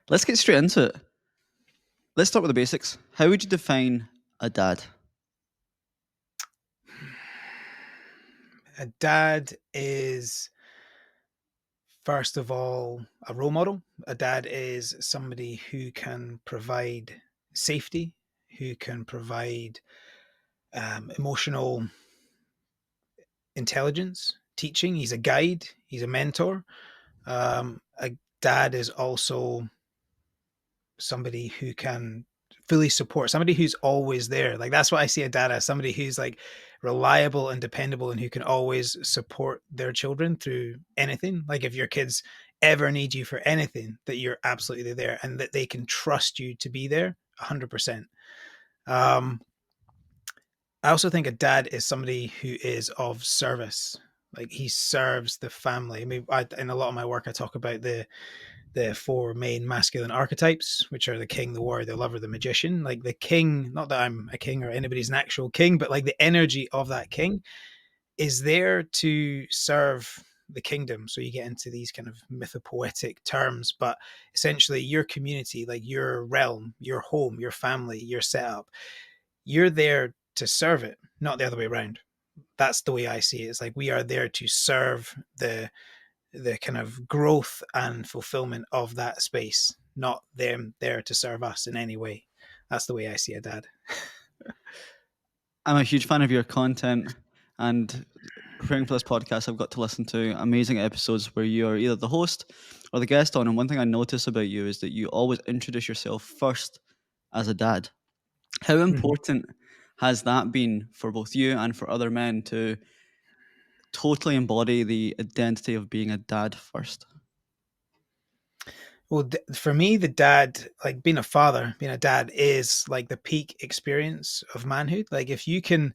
Let's get straight into it. Let's start with the basics. How would you define a dad? A dad is, first of all, a role model. A dad is somebody who can provide safety, who can provide emotional intelligence, teaching. He's a guide, he's a mentor. A dad is also somebody who can fully support, somebody who's always there. Like, that's what I see a dad as, somebody who's like reliable and dependable and who can always support their children through anything. Like, if your kids ever need you for anything, that you're absolutely there and that they can trust you to be there 100%. um I also think a dad is somebody who is of service. Like, he serves the family. I mean, in a lot of my work I talk about the four main masculine archetypes, which are the king, the warrior, the lover, the magician. Like, the king, not that I'm a king or anybody's an actual king, but like the energy of that king is there to serve the kingdom. So you get into these kind of mythopoetic terms, but essentially your community, like your realm, your home, your family, your setup, you're there to serve it, not the other way around. That's the way I see it. It's like we are there to serve the kind of growth and fulfillment of that space, not them there to serve us in any way. That's the way I see a dad. I'm a huge fan of your content, and preparing for this podcast, I've got to listen to amazing episodes where you are either the host or the guest on. And one thing I notice about you is that you always introduce yourself first as a dad. How Mhm. important has that been for both you and for other men to totally embody the identity of being a dad first? Well, for me, the dad, like being a father, being a dad, is like the peak experience of manhood. Like, if you can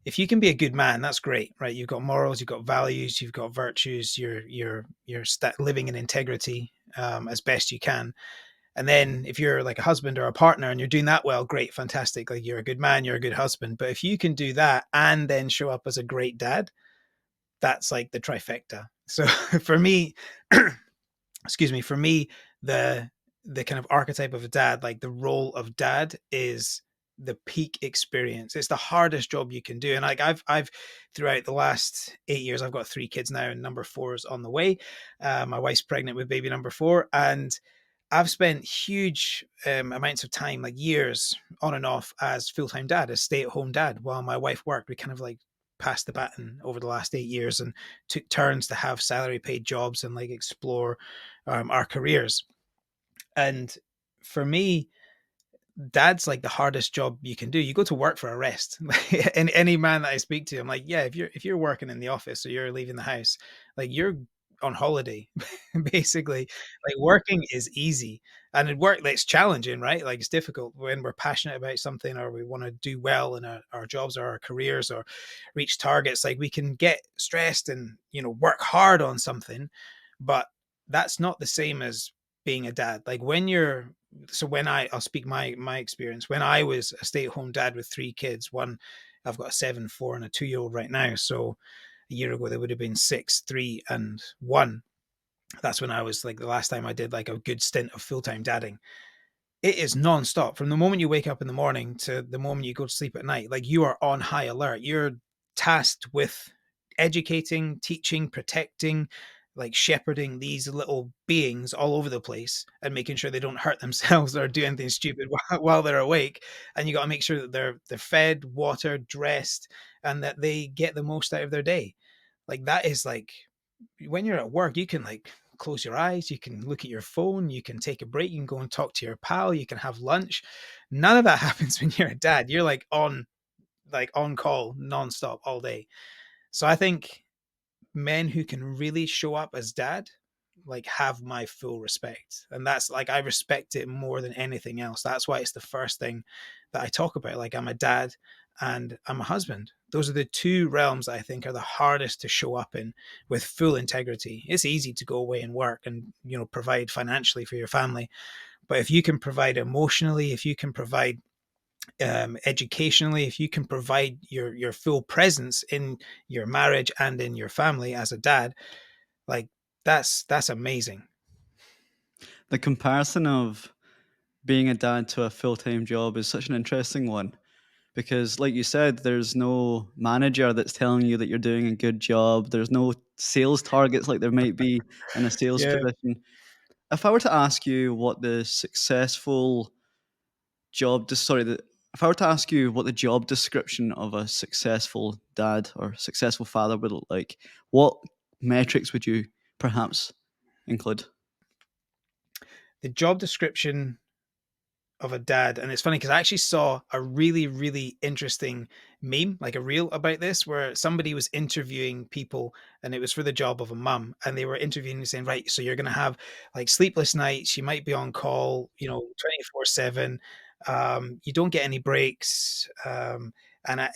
be a good man, that's great, right? You've got morals, you've got values, you've got virtues. You're living in integrity as best you can. And then if you're like a husband or a partner and you're doing that well, great, fantastic. Like, you're a good man, you're a good husband. But if you can do that and then show up as a great dad, that's like the trifecta. So for me, excuse me, for me, the the kind of archetype of a dad, like the role of dad, is the peak experience. It's the hardest job you can do. And like I've throughout the last 8 years, I've got three kids now, and number four is on the way. My wife's pregnant with baby number four, and I've spent huge amounts of time, like years on and off, as full-time dad, as stay-at-home dad, while my wife worked. We kind of like passed the baton over the last 8 years and took turns to have salary paid jobs and like explore our careers. And for me, dad's like the hardest job you can do. You go to work for a rest. And any man that I speak to, I'm like, yeah, if you're working in the office or you're leaving the house, like, you're on holiday. Basically, like, working is easy, and it work like, it's challenging, right? Like, it's difficult when we're passionate about something or we want to do well in our jobs or our careers or reach targets. Like, we can get stressed and work hard on something, but that's not the same as being a dad. Like, when you're so when I'll speak my experience. When I was a stay-at-home dad with three kids, one, I've got a 7, 4, and a 2-year-old right now. So a year ago they would have been 6, 3, and 1. That's when I was like, the last time I did like a good stint of full-time dadding. It is non-stop from the moment you wake up in the morning to the moment you go to sleep at night. Like, you are on high alert. You're tasked with educating, teaching, protecting, like shepherding these little beings all over the place and making sure they don't hurt themselves or do anything stupid while they're awake. And you got to make sure that they're fed, watered, dressed, and that they get the most out of their day. Like, that is like, when you're at work, you can like close your eyes, you can look at your phone, you can take a break, you can go and talk to your pal, you can have lunch. None of that happens when you're a dad. You're like on call nonstop all day. So I think men who can really show up as dad, like, have my full respect. And that's like, I respect it more than anything else. That's why it's the first thing that I talk about. Like, I'm a dad and I'm a husband. Those are the two realms that I think are the hardest to show up in with full integrity. It's easy to go away and work and provide financially for your family, but if you can provide emotionally, if you can provide educationally, if you can provide your full presence in your marriage and in your family as a dad, like, that's amazing. The comparison of being a dad to a full-time job is such an interesting one because, like you said, there's no manager that's telling you that you're doing a good job. There's no sales targets like there might be in a sales Yeah. position. If I were to ask you what the if I were to ask you what the job description of a successful dad or successful father would look like, what metrics would you perhaps include? The job description of a dad, and it's funny because I actually saw a really, really interesting meme, like a reel about this, where somebody was interviewing people, and it was for the job of a mum, and they were interviewing and saying, right, so you're going to have like sleepless nights, you might be on call, 24/7, you don't get any breaks, and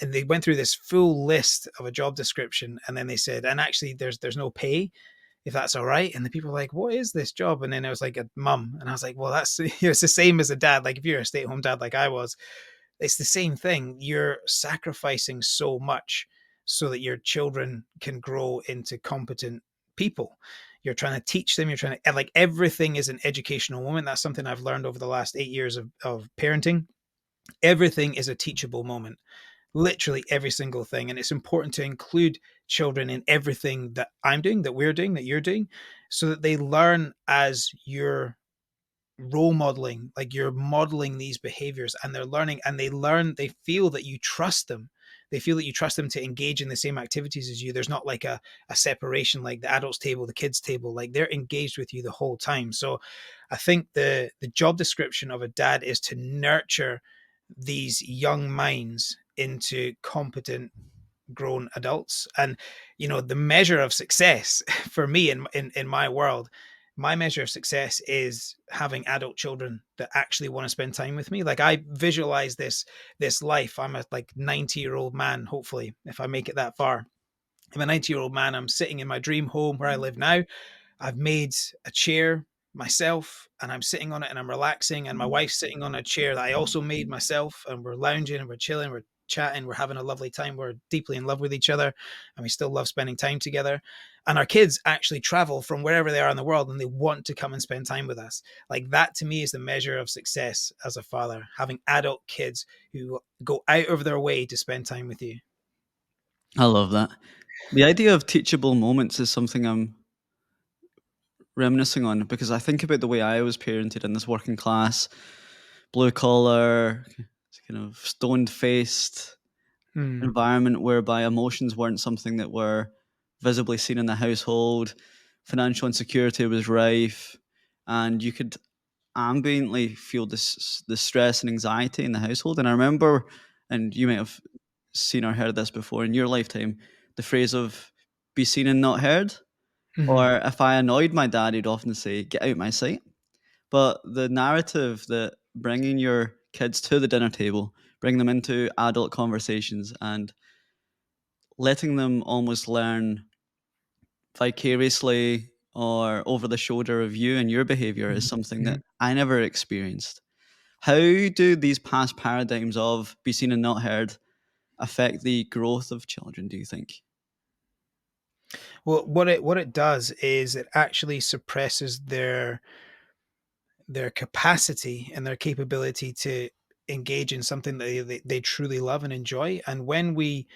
they went through this full list of a job description, and then they said, and actually, there's no pay if that's all right. And the people were like, what is this job? And then I was like, a mum. And I was like, well, that's, it's the same as a dad. Like if you're a stay at home dad, like I was, it's the same thing. You're sacrificing so much so that your children can grow into competent people. You're trying to teach them, you're trying to, like everything is an educational moment. That's something I've learned over the last 8 years of parenting. Everything is a teachable moment, literally every single thing. And it's important to include children in everything that I'm doing, that we're doing, that you're doing, so that they learn as you're role modeling, like you're modeling these behaviors, and they're learning, and they feel that you trust them. They feel that you trust them to engage in the same activities as you. There's not like a separation, like the adults table, the kids table, like they're engaged with you the whole time. So I think the job description of a dad is to nurture these young minds into competent grown adults. And the measure of success for me in my world, my measure of success is having adult children that actually want to spend time with me. Like I visualize this life. I'm a like 90-year-old man, hopefully, if I make it that far. I'm a 90-year-old man. I'm sitting in my dream home where I live now. I've made a chair myself, and I'm sitting on it and I'm relaxing. And my wife's sitting on a chair that I also made myself. And we're lounging and we're chilling, we're chatting, we're having a lovely time. We're deeply in love with each other and we still love spending time together. And our kids actually travel from wherever they are in the world and they want to come and spend time with us. Like that to me is the measure of success as a father, having adult kids who go out of their way to spend time with you. I love that. The idea of teachable moments is something I'm reminiscing on because I think about the way I was parented in this working class, blue collar, kind of stoned faced Hmm. environment whereby emotions weren't something that were visibly seen in the household. Financial insecurity was rife, and you could ambiently feel the stress and anxiety in the household. And I remember, and you might have seen or heard this before in your lifetime, the phrase of "be seen and not heard." Hmm. Or if I annoyed my dad, he'd often say, "Get out my sight." But the narrative that bringing your kids to the dinner table, bring them into adult conversations, and letting them almost learn vicariously or over the shoulder of you and your behavior is something Hmm. that I never experienced. How do these past paradigms of be seen and not heard affect the growth of children, do you think? Well, what it does is it actually suppresses their capacity and their capability to engage in something that they truly love and enjoy. And when we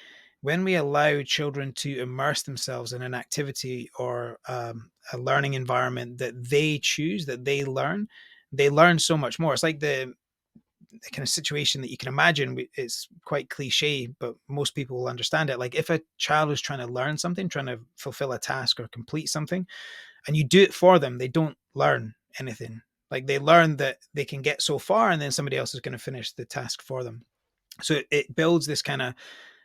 allow children to immerse themselves in an activity or a learning environment that they choose, that they learn so much more. It's like the kind of situation that you can imagine. It's quite cliche, but most people will understand it. Like if a child is trying to learn something, trying to fulfill a task or complete something, and you do it for them, they don't learn anything. Like they learn that they can get so far and then somebody else is going to finish the task for them. So it builds this kind of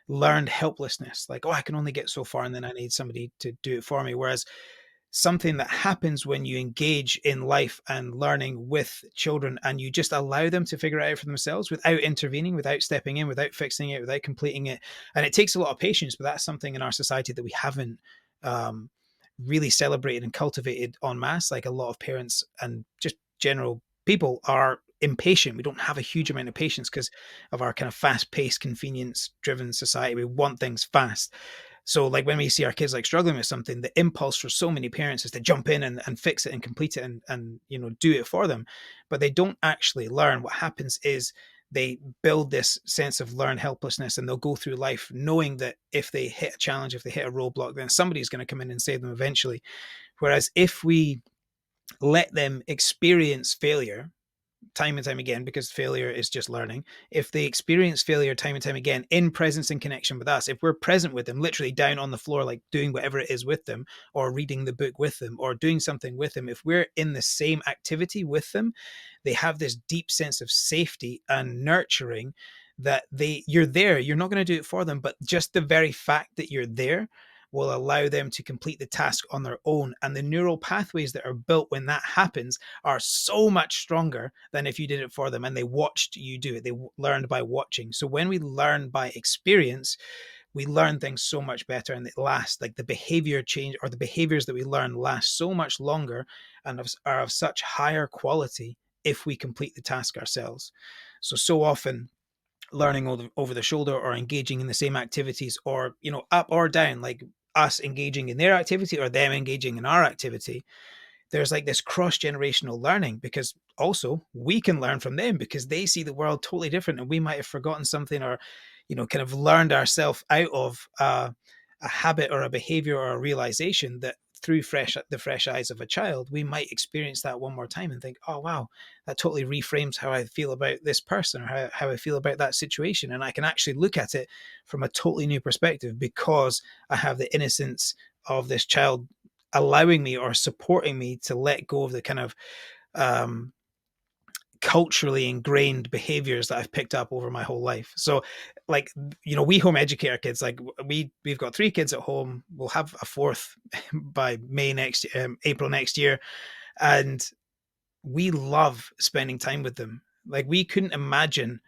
learned helplessness, like, oh, I can only get so far and then I need somebody to do it for me. Whereas something that happens when you engage in life and learning with children and you just allow them to figure it out for themselves without intervening, without stepping in, without fixing it, without completing it. And it takes a lot of patience, but that's something in our society that we haven't um, really celebrated and cultivated en masse. Like a lot of parents and just general people are impatient. We don't have a huge amount of patience because of our kind of fast paced, convenience driven society. We want things fast. So like when we see our kids like struggling with something, the impulse for so many parents is to jump in and fix it and complete it and do it for them. But they don't actually learn. What happens is they build this sense of learned helplessness, and they'll go through life knowing that if they hit a challenge, if they hit a roadblock, then somebody's going to come in and save them eventually. Whereas if we let them experience failure time and time again, because failure is just learning. If they experience failure time and time again in presence and connection with us, if we're present with them, literally down on the floor, like doing whatever it is with them, or reading the book with them, or doing something with them, if we're in the same activity with them, they have this deep sense of safety and nurturing that you're there. You're not going to do it for them, but just the very fact that you're there will allow them to complete the task on their own. And the neural pathways that are built when that happens are so much stronger than if you did it for them and they watched you do it. They learned by watching. So when we learn by experience, we learn things so much better, and it lasts. Like the behavior change, or the behaviors that we learn last so much longer and are of such higher quality if we complete the task ourselves. So often learning over the shoulder, or engaging in the same activities, or up or down, like us engaging in their activity or them engaging in our activity, there's like this cross generational learning, because also we can learn from them because they see the world totally different, and we might have forgotten something, or kind of learned ourselves out of a habit or a behavior or a realization that through the fresh eyes of a child, we might experience that one more time and think, oh wow, that totally reframes how I feel about this person, or how I feel about that situation, and I can actually look at it from a totally new perspective because I have the innocence of this child allowing me or supporting me to let go of the kind of um, culturally ingrained behaviors that I've picked up over my whole life. So, like, we home educate our kids. Like, we've got 3 kids at home. We'll have a 4th by April next year, and we love spending time with them. Like, we couldn't imagine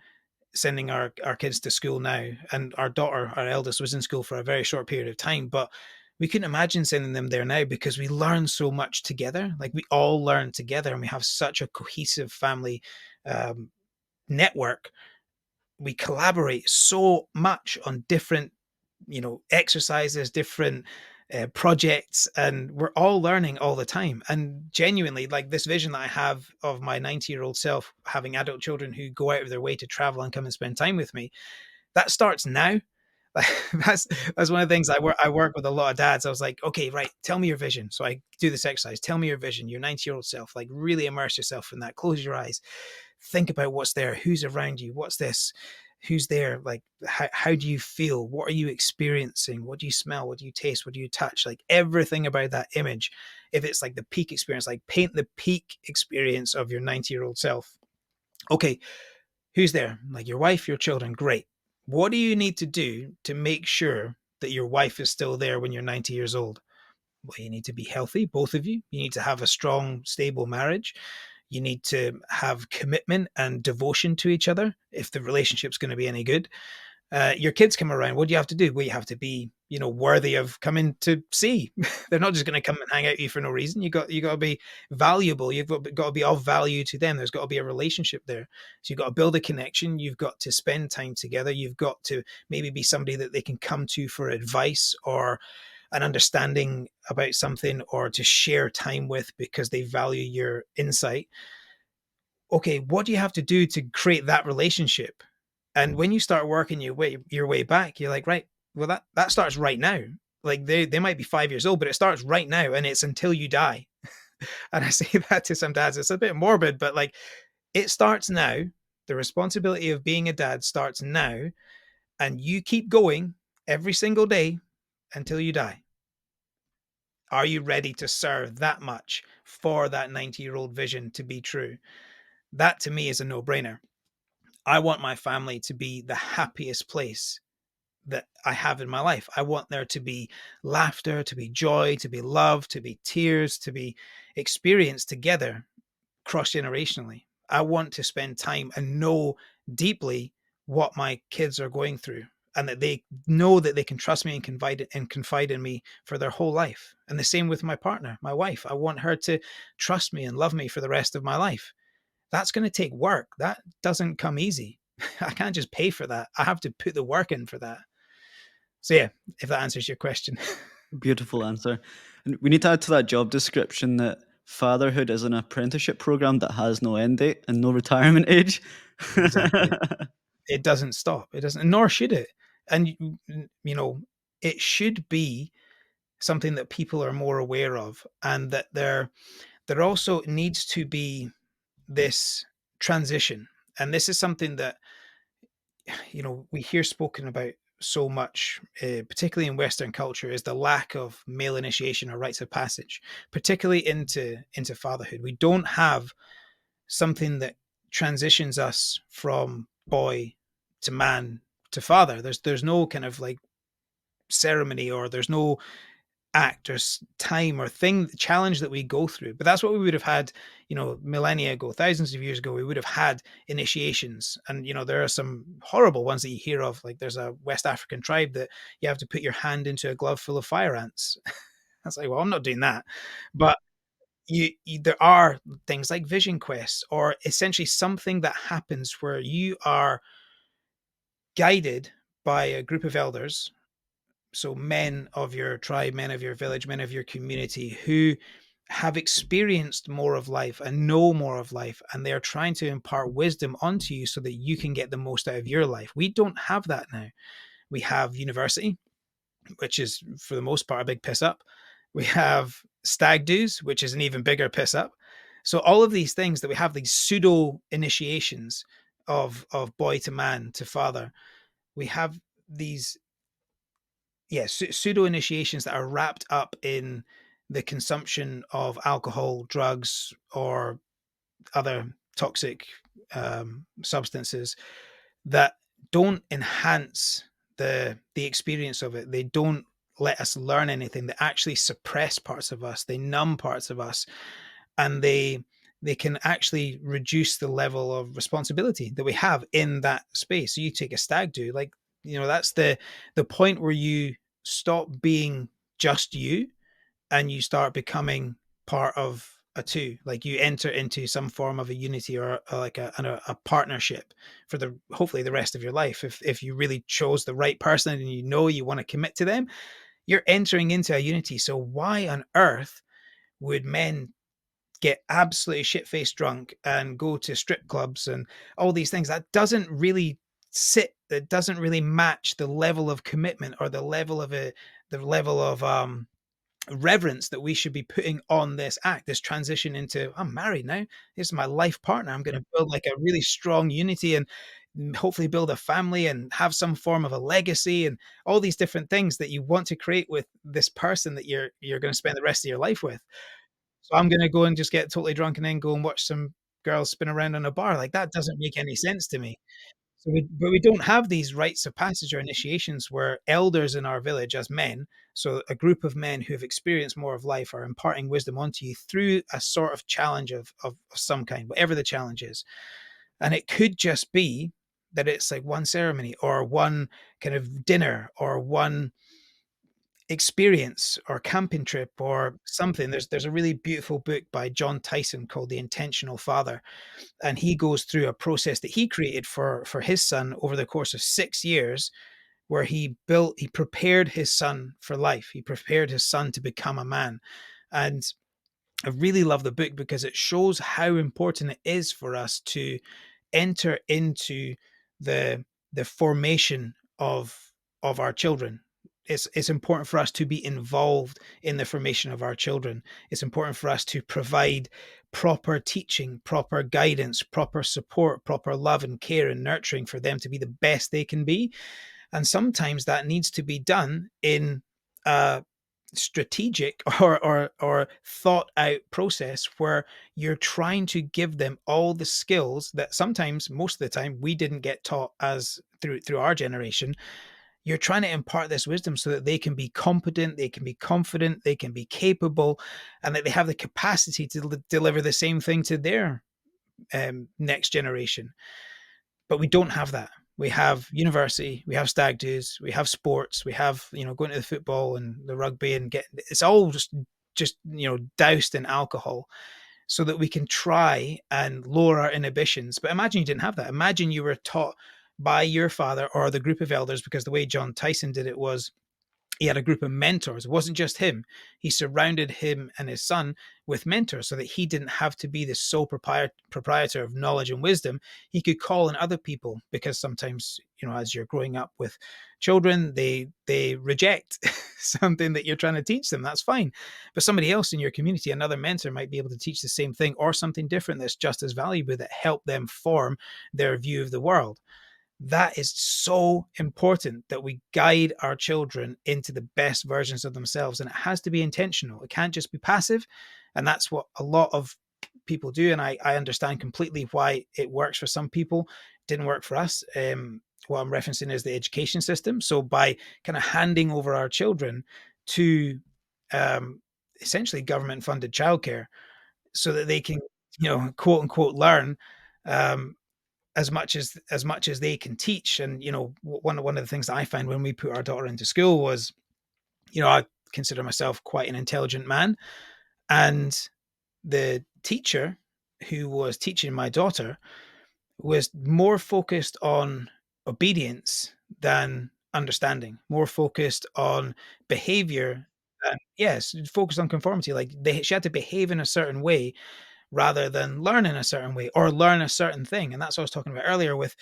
sending our kids to school now, and our daughter, our eldest, was in school for a very short period of time, but we couldn't imagine sending them there now because we learn so much together. Like, we all learn together, and we have such a cohesive family um, network. We collaborate so much on different exercises, different projects, and we're all learning all the time. And genuinely, like, this vision that I have of my 90-year-old self having adult children who go out of their way to travel and come and spend time with me, that starts now. Like, that's one of the things I work with a lot of dads. I was like, okay, right, tell me your vision. So I do this exercise. Tell me your vision, your 90-year-old self. Like, really immerse yourself in that. Close your eyes. Think about what's there, who's around you, what's this, who's there, like, how do you feel, what are you experiencing, what do you smell, what do you taste, what do you touch, like everything about that image. If it's like the peak experience, like paint the peak experience of your 90-year-old self. Okay, who's there? Like your wife, your children, great. What do you need to do to make sure that your wife is still there when you're 90 years old? Well, you need to be healthy, both of you. You need to have a strong, stable marriage. You need to have commitment and devotion to each other if the relationship's going to be any good. Your kids come around. What do you have to do? Well, you have to be, worthy of coming to see. They're not just going to come and hang out with you for no reason. You got to be valuable. You've got to be of value to them. There's got to be a relationship there. So you've got to build a connection. You've got to spend time together. You've got to maybe be somebody that they can come to for advice or an understanding about something, or to share time with because they value your insight. Okay, what do you have to do to create that relationship? And when you start working your way back, you're like, right, well, that starts right now. Like, they might be 5 years old, but it starts right now, and it's until you die. And I say that to some dads. It's a bit morbid, but like, it starts now. The responsibility of being a dad starts now, and you keep going every single day until you die. Are you ready to serve that much for that 90-year-old vision to be true? That to me is a no-brainer. I want my family to be the happiest place that I have in my life. I want there to be laughter, to be joy, to be love, to be tears, to be experienced together cross generationally. I want to spend time and know deeply what my kids are going through, and that they know that they can trust me and confide in me for their whole life. And the same with my partner, my wife. I want her to trust me and love me for the rest of my life. That's going to take work. That doesn't come easy. I can't just pay for that. I have to put the work in for that. So yeah, if that answers your question. Beautiful answer. And we need to add to that job description that fatherhood is an apprenticeship program that has no end date and no retirement age. Exactly. It doesn't stop. It doesn't, nor should it. And it should be something that people are more aware of, and that there also needs to be this transition. And this is something that we hear spoken about so much, particularly in Western culture, is the lack of male initiation or rites of passage, particularly into fatherhood. We don't have something that transitions us from boy to man to father. There's no kind of like ceremony, or there's no act or time or thing challenge that we go through. But that's what we would have had, millennia ago, thousands of years ago. We would have had initiations. And there are some horrible ones that you hear of, like there's a West African tribe that you have to put your hand into a glove full of fire ants. That's like, well, I'm not doing that. But there are things like vision quests, or essentially something that happens where you are guided by a group of elders, so men of your tribe, men of your village, men of your community, who have experienced more of life and know more of life, and they're trying to impart wisdom onto you so that you can get the most out of your life. We don't have that now. We have university, which is for the most part a big piss up. We have stag do's, which is an even bigger piss up. So all of these things that we have, these pseudo initiations of boy to man to father, we have these, pseudo initiations that are wrapped up in the consumption of alcohol, drugs, or other toxic substances that don't enhance the experience of it. They don't let us learn anything. They actually suppress parts of us. They numb parts of us, and they can actually reduce the level of responsibility that we have in that space. So you take a stag do, like, that's the point where you stop being just you, and you start becoming part of a two. Like you enter into some form of a unity, or like a partnership for the hopefully the rest of your life. If you really chose the right person and you want to commit to them, you're entering into a unity. So why on earth would men get absolutely shit-faced drunk and go to strip clubs and all these things? That doesn't really that doesn't really match the level of commitment, or the level of reverence that we should be putting on this act, this transition into, I'm married now, this is my life partner, I'm going to build like a really strong unity, and hopefully build a family and have some form of a legacy, and all these different things that you want to create with this person that you're going to spend the rest of your life with. So I'm gonna go and just get totally drunk and then go and watch some girls spin around in a bar. Like, that doesn't make any sense to me. But we don't have these rites of passage or initiations where elders in our village as men, so a group of men who have experienced more of life, are imparting wisdom onto you through a sort of challenge of some kind, whatever the challenge is. And it could just be that it's like one ceremony, or one kind of dinner, or one experience, or camping trip, or something. There's a really beautiful book by John Tyson called The Intentional Father, and he goes through a process that he created for his son over the course of 6 years, where he prepared his son for life. He prepared his son to become a man. And I really love the book because it shows how important it is for us to enter into the formation of our children. It's important for us to be involved in the formation of our children. It's important for us to provide proper teaching, proper guidance, proper support, proper love and care and nurturing for them to be the best they can be. And sometimes that needs to be done in a strategic or thought out process, where you're trying to give them all the skills that sometimes, most of the time, we didn't get taught as through our generation. You're trying to impart this wisdom so that they can be competent, they can be confident, they can be capable, and that they have the capacity to deliver the same thing to their next generation. But we don't have that. We have university, we have stag do's, we have sports, we have, going to the football and the rugby, and it's all just doused in alcohol, so that we can try and lower our inhibitions. But imagine you didn't have that. Imagine you were taught by your father or the group of elders, because the way John Tyson did it was he had a group of mentors. It wasn't just him. He surrounded him and his son with mentors so that he didn't have to be the sole proprietor of knowledge and wisdom. He could call in other people, because sometimes, as you're growing up with children, they reject something that you're trying to teach them. That's fine. But somebody else in your community, another mentor, might be able to teach the same thing or something different that's just as valuable, that help them form their view of the world. That is so important, that we guide our children into the best versions of themselves. And it has to be intentional. It can't just be passive. And that's what a lot of people do. And I understand completely why it works for some people. It didn't work for us. What I'm referencing is the education system. So by kind of handing over our children to um, essentially government funded childcare, so that they can, quote unquote, learn, um, as much as they can teach. And one of the things that I find when we put our daughter into school was, I consider myself quite an intelligent man, and the teacher who was teaching my daughter was more focused on obedience than understanding, more focused on behavior. Yes, focused on conformity. Like she had to behave in a certain way rather than learn in a certain way or learn a certain thing. And that's what I was talking about earlier with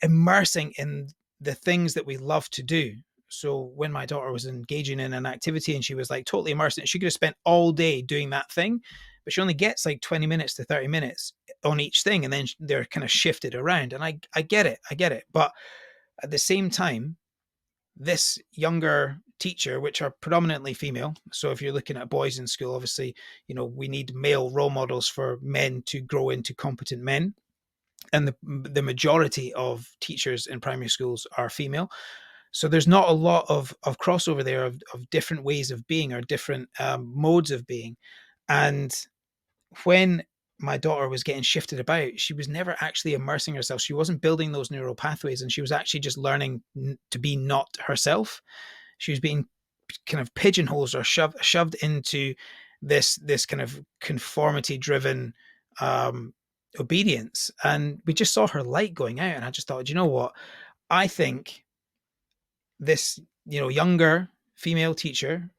immersing in the things that we love to do. So when my daughter was engaging in an activity and she was like totally immersed in it, she could have spent all day doing that thing, but she only gets like 20 minutes to 30 minutes on each thing. And then they're kind of shifted around. And I get it. I get it. But at the same time, this younger teacher, which are predominantly female. So if you're looking at boys in school, obviously, we need male role models for men to grow into competent men. And the majority of teachers in primary schools are female. So there's not a lot of crossover there of different ways of being, or different modes of being. And when my daughter was getting shifted about, she was never actually immersing herself. She wasn't building those neural pathways, and she was actually just learning to be not herself. She was being kind of pigeonholed or shoved into this kind of conformity driven um, obedience. And we just saw her light going out, and I just thought, you know what? I think this, younger female teacher,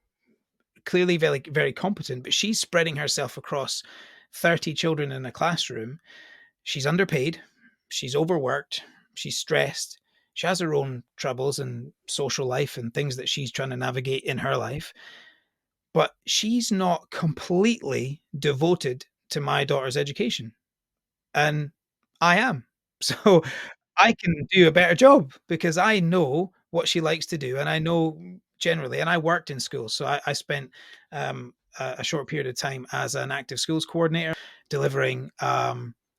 clearly very, very competent, but she's spreading herself across 30 children in a classroom. She's underpaid, she's overworked, she's stressed, she has her own troubles and social life and things that she's trying to navigate in her life. But she's not completely devoted to my daughter's education. And I am. So I can do a better job because I know what she likes to do. And I know generally, and I worked in schools. So I spent a short period of time as an active schools coordinator, delivering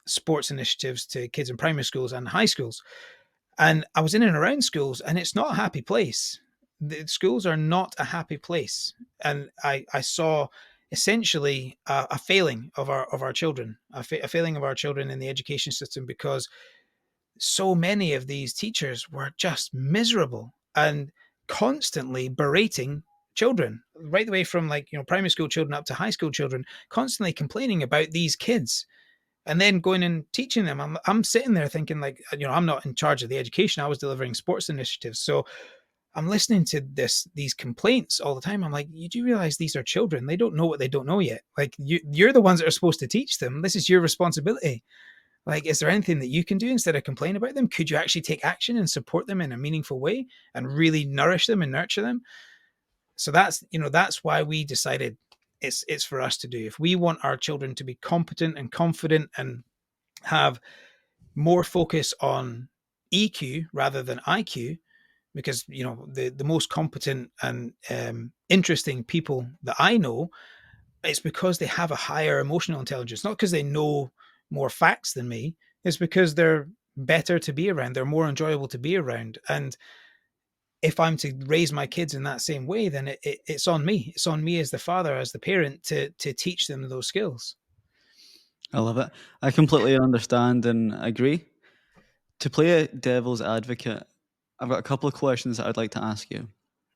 sports initiatives to kids in primary schools and high schools. And I was in and around schools, and it's not a happy place. The schools are not a happy place. And I saw essentially a failing of our children, a failing of our children in the education system, because so many of these teachers were just miserable and constantly berating children, right the way from like primary school children up to high school children, constantly complaining about these kids, and then going and teaching them. I'm sitting there thinking, like, I'm not in charge of the education. I was delivering sports initiatives, so I'm listening to these complaints all the time. I'm like, you do realize these are children? They don't know what they don't know yet. Like, you're the ones that are supposed to teach them. This is your responsibility. Like, is there anything that you can do instead of complain about them? Could you actually take action and support them in a meaningful way and really nourish them and nurture them? So that's why we decided it's for us to do. If we want our children to be competent and confident and have more focus on EQ rather than IQ, because the most competent and interesting people that I know, it's because they have a higher emotional intelligence, not because they know more facts than me. It's because they're better to be around, they're more enjoyable to be around. And if I'm to raise my kids in that same way, then it's on me. It's on me as the father, as the parent, to teach them those skills. I love it. I completely understand and agree. To play a devil's advocate, I've got a couple of questions that I'd like to ask you.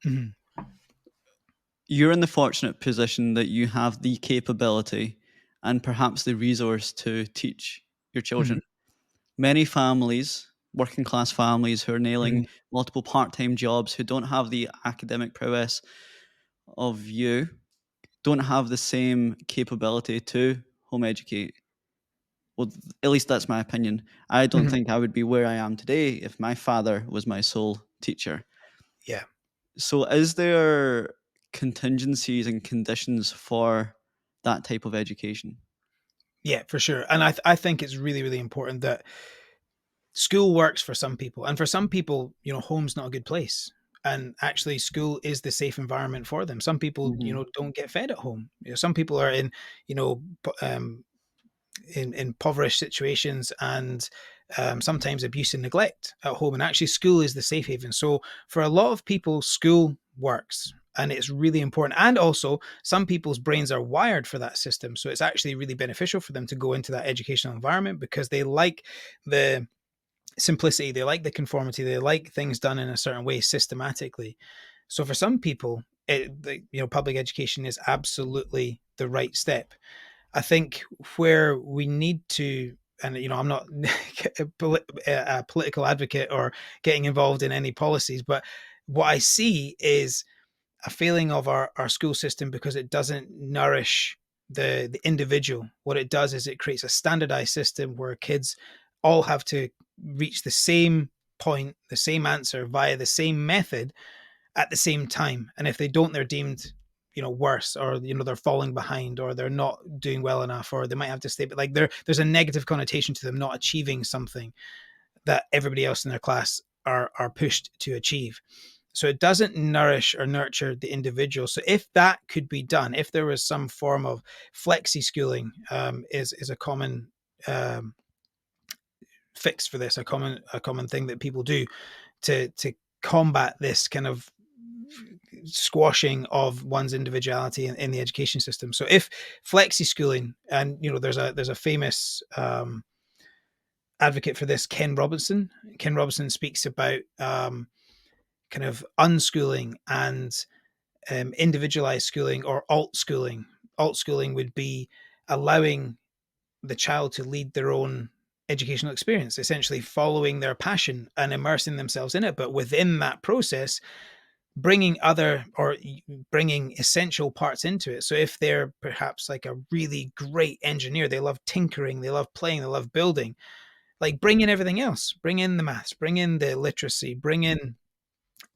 Mhm. You're in the fortunate position that you have the capability and perhaps the resource to teach your children. Mhm. Many families working class families who are nailing Mhm. multiple part time jobs, who don't have the academic prowess of you, don't have the same capability to home educate. Well, at least that's my opinion. I don't Mhm. think I would be where I am today if my father was my sole teacher. Yeah. So, is there contingencies and conditions for that type of education? Yeah, for sure. And I think it's really, really important that school works for some people. And for some people, home's not a good place. And actually, school is the safe environment for them. Some people, Mhm. don't get fed at home. Some people are in, you know, in impoverished situations and sometimes abuse and neglect at home. And actually, school is the safe haven. So for a lot of people, school works. And it's really important. And also, some people's brains are wired for that system. So it's actually really beneficial for them to go into that educational environment because they like the simplicity, they like the conformity, they like things done in a certain way systematically. So for some people, public education is absolutely the right step. I think where we need to, and I'm not a political advocate or getting involved in any policies, but what I see is a failing of our school system because it doesn't nourish the individual. What it does is it creates a standardized system where kids all have to reach the same point, the same answer via the same method at the same time. And if they don't, they're deemed, worse, or they're falling behind, or they're not doing well enough, or they might have to stay. But like there's a negative connotation to them not achieving something that everybody else in their class are pushed to achieve. So it doesn't nourish or nurture the individual. So if that could be done, if there was some form of flexi schooling, is a common um, fix for this, a common thing that people do to combat this kind of squashing of one's individuality in the education system. So if flexi schooling, and there's a famous advocate for this, Ken Robinson. Ken Robinson speaks about kind of unschooling and individualized schooling, or alt schooling. Alt schooling would be allowing the child to lead their own educational experience, essentially following their passion and immersing themselves in it. But within that process, bringing other or bringing essential parts into it. So if they're perhaps like a really great engineer, they love tinkering, they love playing, they love building, like bring in everything else, bring in the maths, bring in the literacy, bring in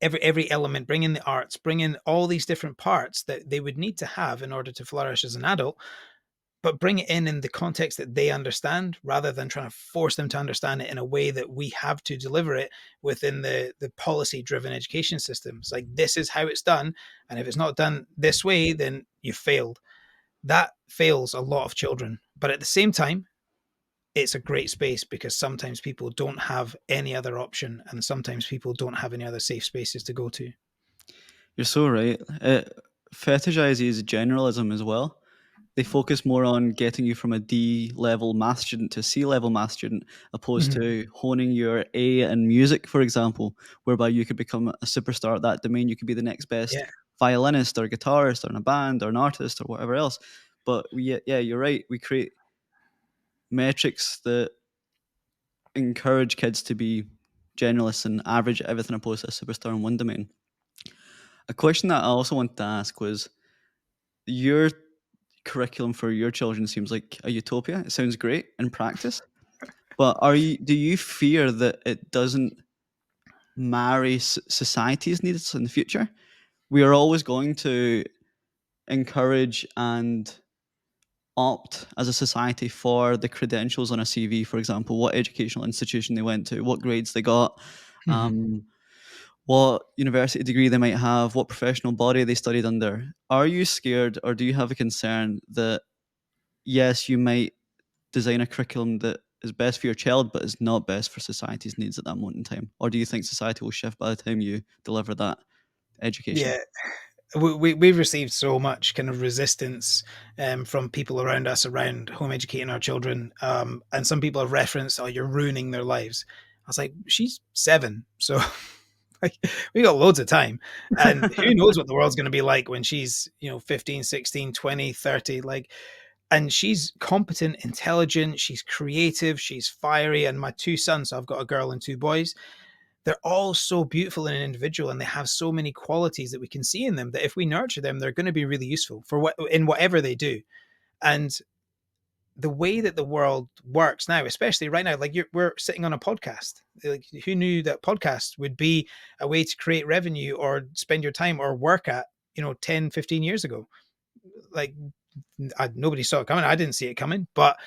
every element, bring in the arts, bring in all these different parts that they would need to have in order to flourish as an adult, but bring it in the context that they understand, rather than trying to force them to understand it in a way that we have to deliver it within the policy driven education systems. Like, this is how it's done, and if it's not done this way, then you failed. That fails a lot of children. But at the same time, it's a great space because sometimes people don't have any other option, and sometimes people don't have any other safe spaces to go to. You're so right. It fetishizes generalism as well. They focus more on getting you from a D level math student to a C level math student, opposed Mhm. to honing your A in music, for example, whereby you could become a superstar at that domain. You could be the next best Yeah. violinist or guitarist or in a band or an artist or whatever else. But yeah, you're right. We create metrics that encourage kids to be generalists and average at everything opposed to a superstar in one domain. A question that I also wanted to ask was, your curriculum for your children seems like a utopia. It sounds great in practice, but do you fear that it doesn't marry society's needs in the future? We are always going to encourage and opt as a society for the credentials on a CV, for example, what educational institution they went to, what grades they got, Mhm. um, what university degree they might have, what professional body they studied under. Are you scared, or do you have a concern that yes, you might design a curriculum that is best for your child, but is not best for society's needs at that moment in time? Or do you think society will shift by the time you deliver that education? Yeah, we've received so much kind of resistance from people around us around home educating our children, and some people have referenced, "Oh, you're ruining their lives." I was like, "She's 7, so like we got loads of time, and who knows what the world's going to be like when she's 15, 16, 20, 30. Like, And she's competent, intelligent, she's creative, she's fiery. And my two sons, so I've got a girl and two boys, they're all so beautiful in an individual, and they have so many qualities that we can see in them that if we nurture them, they're going to be really useful for what in whatever they do. And the way that the world works now, especially right now, like we're sitting on a podcast. Like, who knew that podcast would be a way to create revenue or spend your time or work at, 10, 15 years ago? Like, nobody saw it coming. I didn't see it coming, but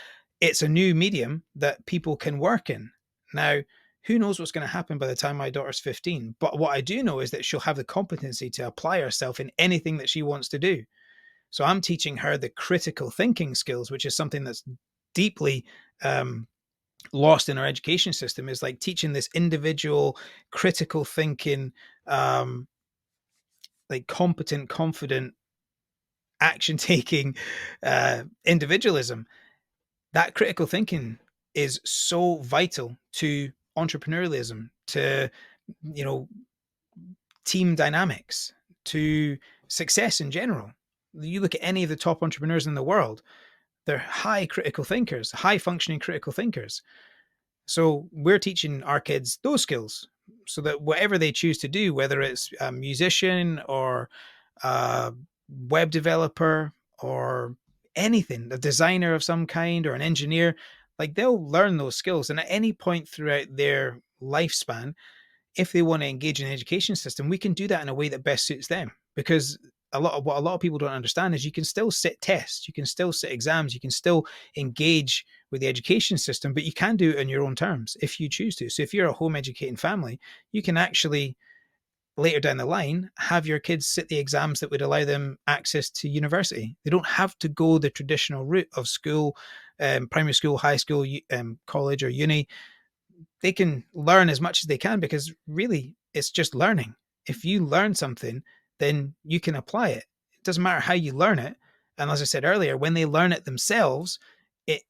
it's a new medium that people can work in. Now, who knows what's going to happen by the time my daughter's 15? But what I do know is that she'll have the competency to apply herself in anything that she wants to do. So I'm teaching her the critical thinking skills, which is something that's deeply lost in our education system, is like teaching this individual critical thinking, like competent, confident, action taking individualism. That critical thinking is so vital to entrepreneurialism, to, you know, team dynamics, to success in general. You look at any of the top entrepreneurs in the world, they're high critical thinkers, high functioning critical thinkers. So we're teaching our kids those skills so that whatever they choose to do, whether it's a musician or a web developer or anything, a designer of some kind or an engineer, like they'll learn those skills. And at any point throughout their lifespan, if they want to engage in the education system, we can do that in a way that best suits them. Because a lot of people don't understand is you can still sit tests, you can still sit exams, you can still engage with the education system, but you can do it on your own terms if you choose to. So if you're a home educating family, you can actually later down the line have your kids sit the exams that would allow them access to university. They don't have to go the traditional route of school, primary school, high school, college, or uni. They can learn as much as they can because really it's just learning. If you learn something, then you can apply it. It doesn't matter how you learn it. And as I said earlier, when they learn it themselves, it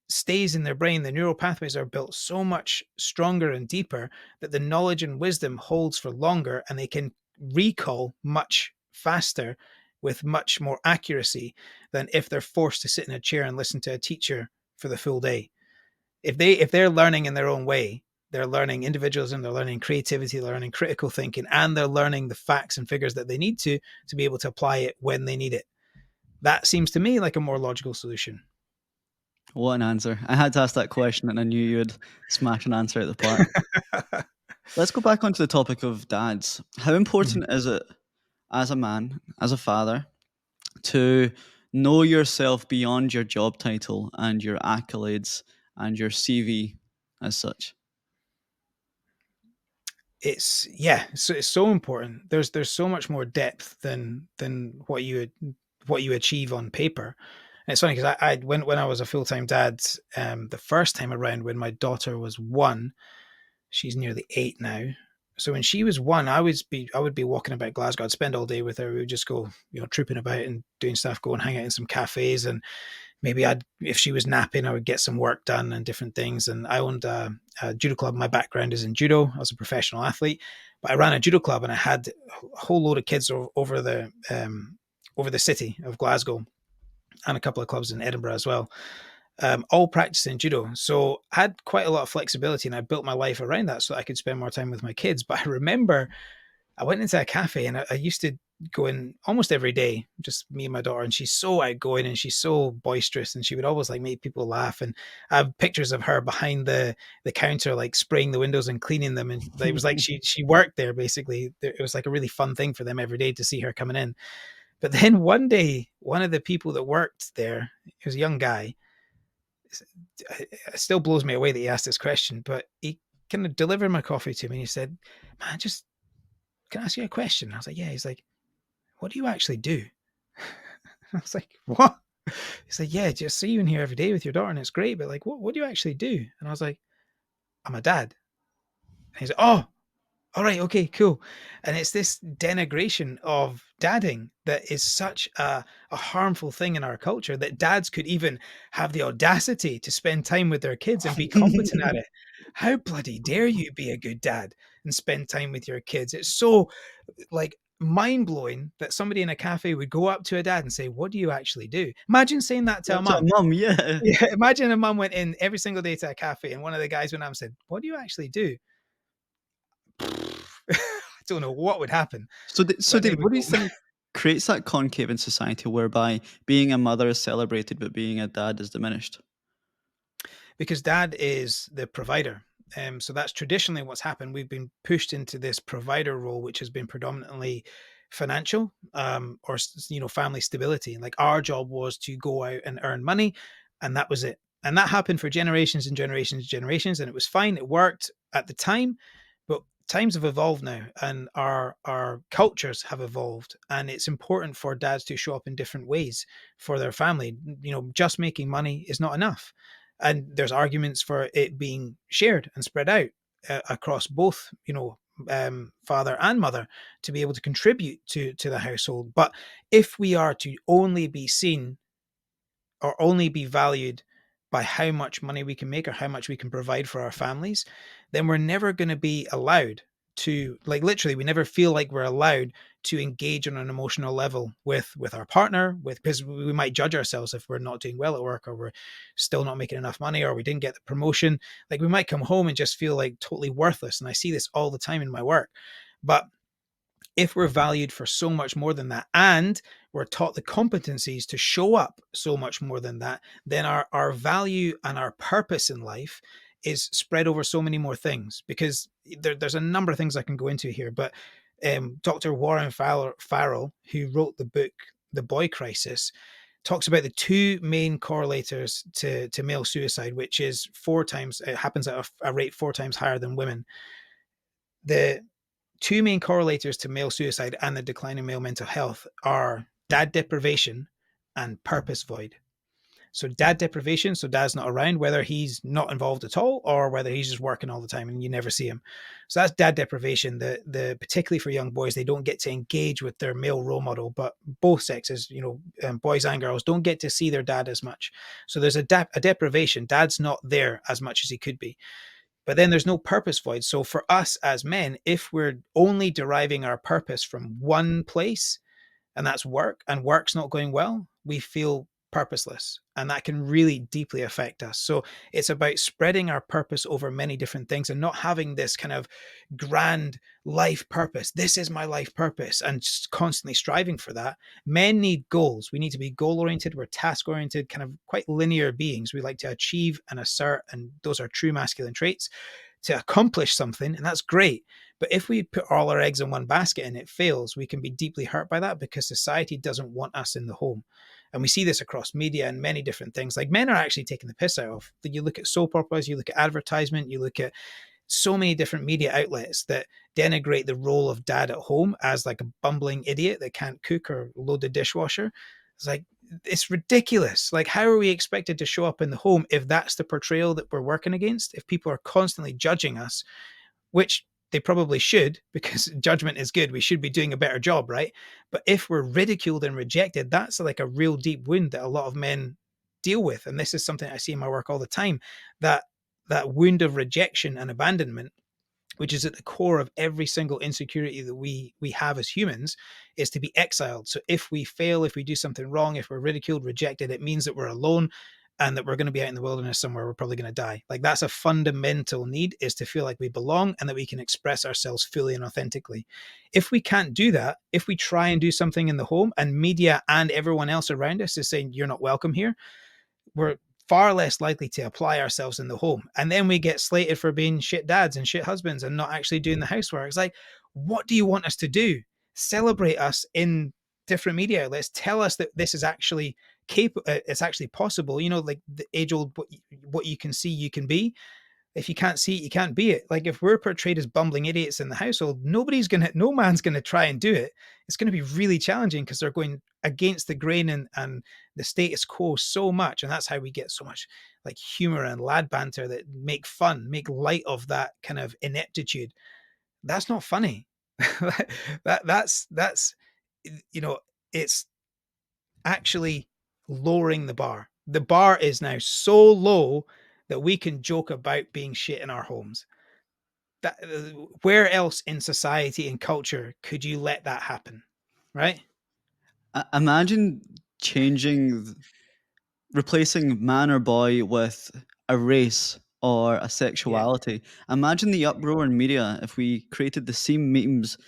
stays in their brain. The neural pathways are built so much stronger and deeper that the knowledge and wisdom holds for longer, and they can recall much faster with much more accuracy than if they're forced to sit in a chair and listen to a teacher for the full day. If they're learning in their own way, they're learning individualism, they're learning creativity, they're learning critical thinking, and they're learning the facts and figures that they need to be able to apply it when they need it. That seems to me like a more logical solution. What an answer. I had to ask that question and I knew you would smash an answer at the park. Let's go back onto the topic of dads. How important is it as a man, as a father, to know yourself beyond your job title and your accolades and your CV as such? It's so important. There's so much more depth than what you achieve on paper. And it's funny because I when I was a full time dad, the first time around when my daughter was one, she's nearly 8 now. So when she was one, I would be walking about Glasgow. I'd spend all day with her. We would just go, trooping about and doing stuff, go and hang out in some cafes, and maybe if she was napping, I would get some work done and different things. And I owned a judo club. My background is in judo. I was a professional athlete, but I ran a judo club, and I had a whole load of kids over the city of Glasgow, and a couple of clubs in Edinburgh as well, all practicing judo. So I had quite a lot of flexibility, and I built my life around that so that I could spend more time with my kids. But I remember I went into a cafe, and I used to go in almost every day, just me and my daughter, and she's so outgoing and she's so boisterous, and she would always like make people laugh. And I have pictures of her behind the counter, like spraying the windows and cleaning them, and it was like she worked there basically. It was like a really fun thing for them every day to see her coming in. But then one day, one of the people that worked there, he was a young guy. It still blows me away that he asked this question, but he kind of delivered my coffee to me, and he said, "Man, just can I ask you a question?" I was like, "Yeah." He's like, "What do you actually do?" I was like, "What?" He's like, "Yeah, just see you in here every day with your daughter, and it's great, but like, what do you actually do?" And I was like, "I'm a dad." And he's like, "Oh, all right, okay, cool." And it's this denigration of dadding that is such a harmful thing in our culture, that dads could even have the audacity to spend time with their kids and be competent at it. How bloody dare you be a good dad and spend time with your kids? It's so like mind blowing that somebody in a cafe would go up to a dad and say, "What do you actually do?" Imagine saying that to a Up to a mum. mum, yeah. Yeah, imagine a mum went in every single day to a cafe and one of the guys went up and said, "What do you actually do?" I don't know what would happen, So but they David, would what do you go. think creates that concave in society whereby being a mother is celebrated, but being a dad is diminished? Because dad is the provider. So that's traditionally what's happened. We've been pushed into this provider role, which has been predominantly financial, or family stability. Like our job was to go out and earn money, and that was it. And that happened for generations and generations and generations, and it was fine. It worked at the time, but times have evolved now, and our cultures have evolved, and it's important for dads to show up in different ways for their family. Just making money is not enough, and there's arguments for it being shared and spread out across both, father and mother, to be able to contribute to the household. But if we are to only be seen or only be valued by how much money we can make or how much we can provide for our families, then we're never going to be allowed to, like, literally we never feel like we're allowed to engage on an emotional level with our partner, with because we might judge ourselves if we're not doing well at work, or we're still not making enough money, or we didn't get the promotion. Like, we might come home and just feel like totally worthless, and I see this all the time in my work. But if we're valued for so much more than that, and we're taught the competencies to show up so much more than that, then our value and our purpose in life is spread over so many more things. Because there's a number of things I can go into here, but Dr. Warren Farrell, who wrote the book The Boy Crisis, talks about the two main correlators to male suicide, which is four times, it happens at a rate four times higher than women. The two main correlators to male suicide and the decline in male mental health are dad deprivation and purpose void. So dad deprivation, so dad's not around, whether he's not involved at all or whether he's just working all the time and you never see him. So that's dad deprivation. The particularly for young boys, they don't get to engage with their male role model, but both sexes, boys and girls, don't get to see their dad as much. So there's a deprivation. Dad's not there as much as he could be. But then there's no purpose void. So for us as men, if we're only deriving our purpose from one place, and that's work, and work's not going well, we feel purposeless. And that can really deeply affect us. So it's about spreading our purpose over many different things and not having this kind of grand life purpose. This is my life purpose, and just constantly striving for that. Men need goals. We need to be goal oriented. We're task oriented, kind of quite linear beings. We like to achieve and assert, and those are true masculine traits to accomplish something, and that's great. But if we put all our eggs in one basket and it fails, we can be deeply hurt by that because society doesn't want us in the home. And we see this across media and many different things. Like, men are actually taking the piss out of. You look at soap operas, you look at advertisement, you look at so many different media outlets that denigrate the role of dad at home as like a bumbling idiot that can't cook or load the dishwasher. It's like, it's ridiculous. Like, how are we expected to show up in the home if that's the portrayal that we're working against? If people are constantly judging us, which they probably should, because judgment is good. We should be doing a better job, right? But if we're ridiculed and rejected, that's like a real deep wound that a lot of men deal with. And this is something I see in my work all the time, that that wound of rejection and abandonment, which is at the core of every single insecurity that we have as humans, is to be exiled. So if we fail, if we do something wrong, if we're ridiculed, rejected, it means that we're alone and that we're going to be out in the wilderness somewhere. We're probably going to die. Like, that's a fundamental need, is to feel like we belong and that we can express ourselves fully and authentically. If we can't do that, if we try and do something in the home and media and everyone else around us is saying you're not welcome here, we're far less likely to apply ourselves in the home. And then we get slated for being shit dads and shit husbands and not actually doing the housework. It's like, what do you want us to do? Celebrate us in different media outlets. Tell us that this is actually capable. It's actually possible. Like the age old, what you can see, you can be. If you can't see it, you can't be it. Like, if we're portrayed as bumbling idiots in the household, no man's gonna try and do it. It's gonna be really challenging because they're going against the grain and the status quo so much. And that's how we get so much like humor and lad banter that make light of that kind of ineptitude. That's not funny. That's you know, it's actually lowering the bar. The bar is now so low that we can joke about being shit in our homes. that where else in society and culture could you let that happen, right? Imagine changing, replacing man or boy with a race or a Yeah. sexuality. Imagine the uproar in media if we created the same memes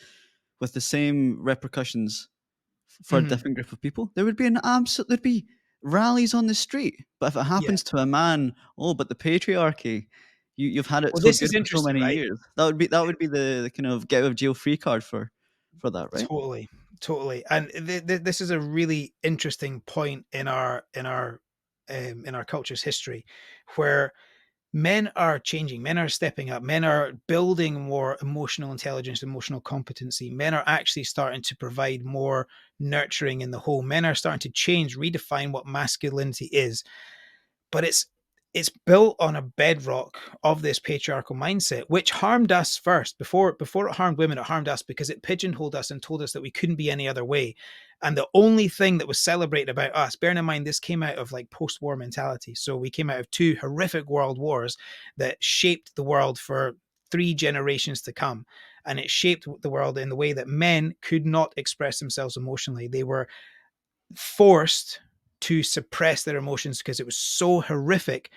with the same repercussions for a Hmm. different group of people. There would be an absolute, there'd be rallies on the street. But if it Yeah. happens to a man, oh, but the patriarchy, you've had it Well, so this is good for so interesting, many right? years. That would be the kind of get out of jail free card for that, right? Totally, totally. And this is a really interesting point in our culture's history, where men are changing, men are stepping up, men are building more emotional intelligence, emotional competency. Men are actually starting to provide more nurturing in the home. Men are starting to change, redefine what masculinity is, but it's built on a bedrock of this patriarchal mindset, which harmed us first. Before it harmed women, it harmed us because it pigeonholed us and told us that we couldn't be any other way. And the only thing that was celebrated about us, bearing in mind this came out of like post-war mentality, so we came out of two horrific world wars that shaped the world for 3 generations to come. And it shaped the world in the way that men could not express themselves emotionally. They were forced to suppress their emotions because it was so horrific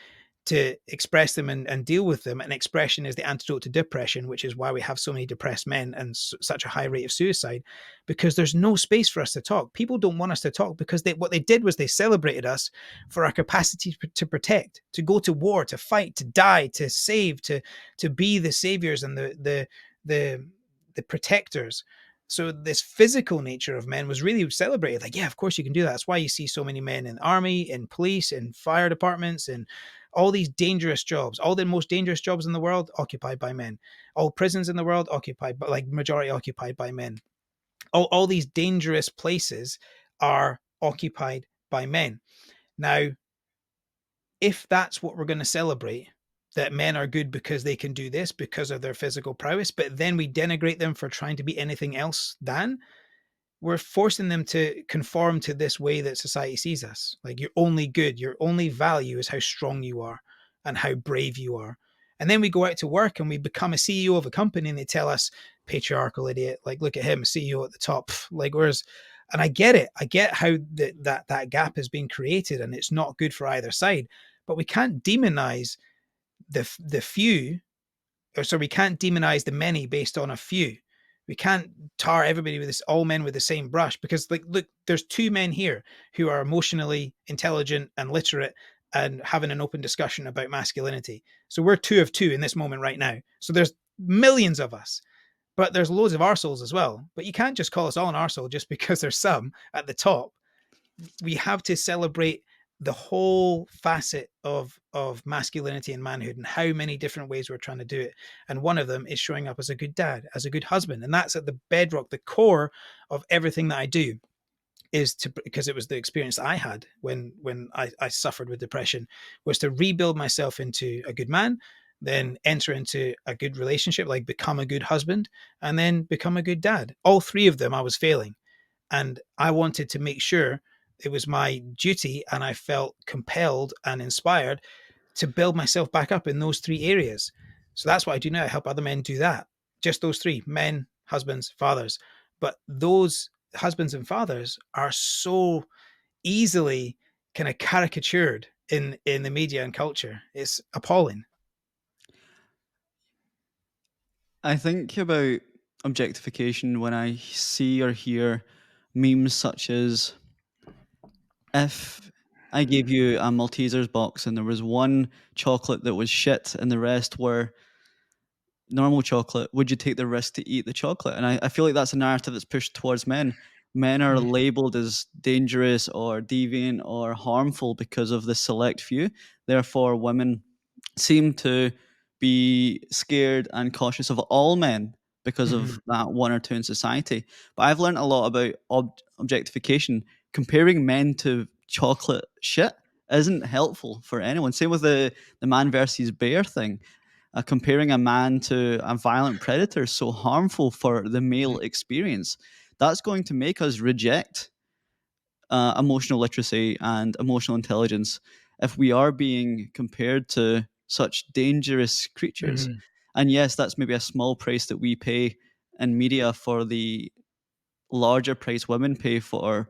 to express them and deal with them. And expression is the antidote to depression, which is why we have so many depressed men and such a high rate of suicide, because there's no space for us to talk. People don't want us to talk because what they did was they celebrated us for our capacity to protect, to go to war, to fight, to die, to save, to be the saviors and the the protectors. So this physical nature of men was really celebrated. Like, yeah, of course you can do that. That's why you see so many men in army, in police, in fire departments, and all these dangerous jobs, all the most dangerous jobs in the world occupied by men, all prisons in the world occupied, but like majority occupied by men. All these dangerous places are occupied by men. Now, if that's what we're going to celebrate, that men are good because they can do this because of their physical prowess, but then we denigrate them for trying to be anything else than, we're forcing them to conform to this way that society sees us. Like, you're only good, your only value is how strong you are and how brave you are. And then we go out to work and we become a CEO of a company and they tell us, patriarchal idiot, like, look at him, CEO at the top. Like, whereas, and I get it. I get how that gap has been created and it's not good for either side. But we can't demonize the few, or so we can't demonize the many based on a few. We can't tar everybody with this, all men with the same brush, because, like, look, there's two men here who are emotionally intelligent and literate and having an open discussion about masculinity. So we're two of two in this moment right now. So there's millions of us, but there's loads of arseholes as well. But you can't just call us all an arsehole just because there's some at the top. We have to celebrate the whole facet of masculinity and manhood and how many different ways we're trying to do it. And one of them is showing up as a good dad, as a good husband. And that's at the bedrock, the core of everything that I do, is to, because it was the experience I had when I suffered with depression, was to rebuild myself into a good man, then enter into a good relationship, like become a good husband, and then become a good dad. All three of them I was failing, and I wanted to make sure it was my duty, and I felt compelled and inspired to build myself back up in those three areas. So that's what I do now. I help other men do that. Just those three: men, husbands, fathers. But those husbands and fathers are so easily kind of caricatured in the media and culture. It's appalling. I think about objectification when I see or hear memes such as, if I gave you a Maltesers box and there was one chocolate that was shit and the rest were normal chocolate, would you take the risk to eat the chocolate? And I feel like that's a narrative that's pushed towards men. Men are Mhm. labeled as dangerous or deviant or harmful because of the select few. Therefore, women seem to be scared and cautious of all men because Mhm. of that one or two in society. But I've learned a lot about objectification. Comparing men to chocolate shit isn't helpful for anyone. Same with the man versus bear thing. Comparing a man to a violent predator is so harmful for the male Mhm. experience. That's going to make us reject emotional literacy and emotional intelligence if we are being compared to such dangerous creatures. Mhm. And yes, that's maybe a small price that we pay in media for the larger price women pay for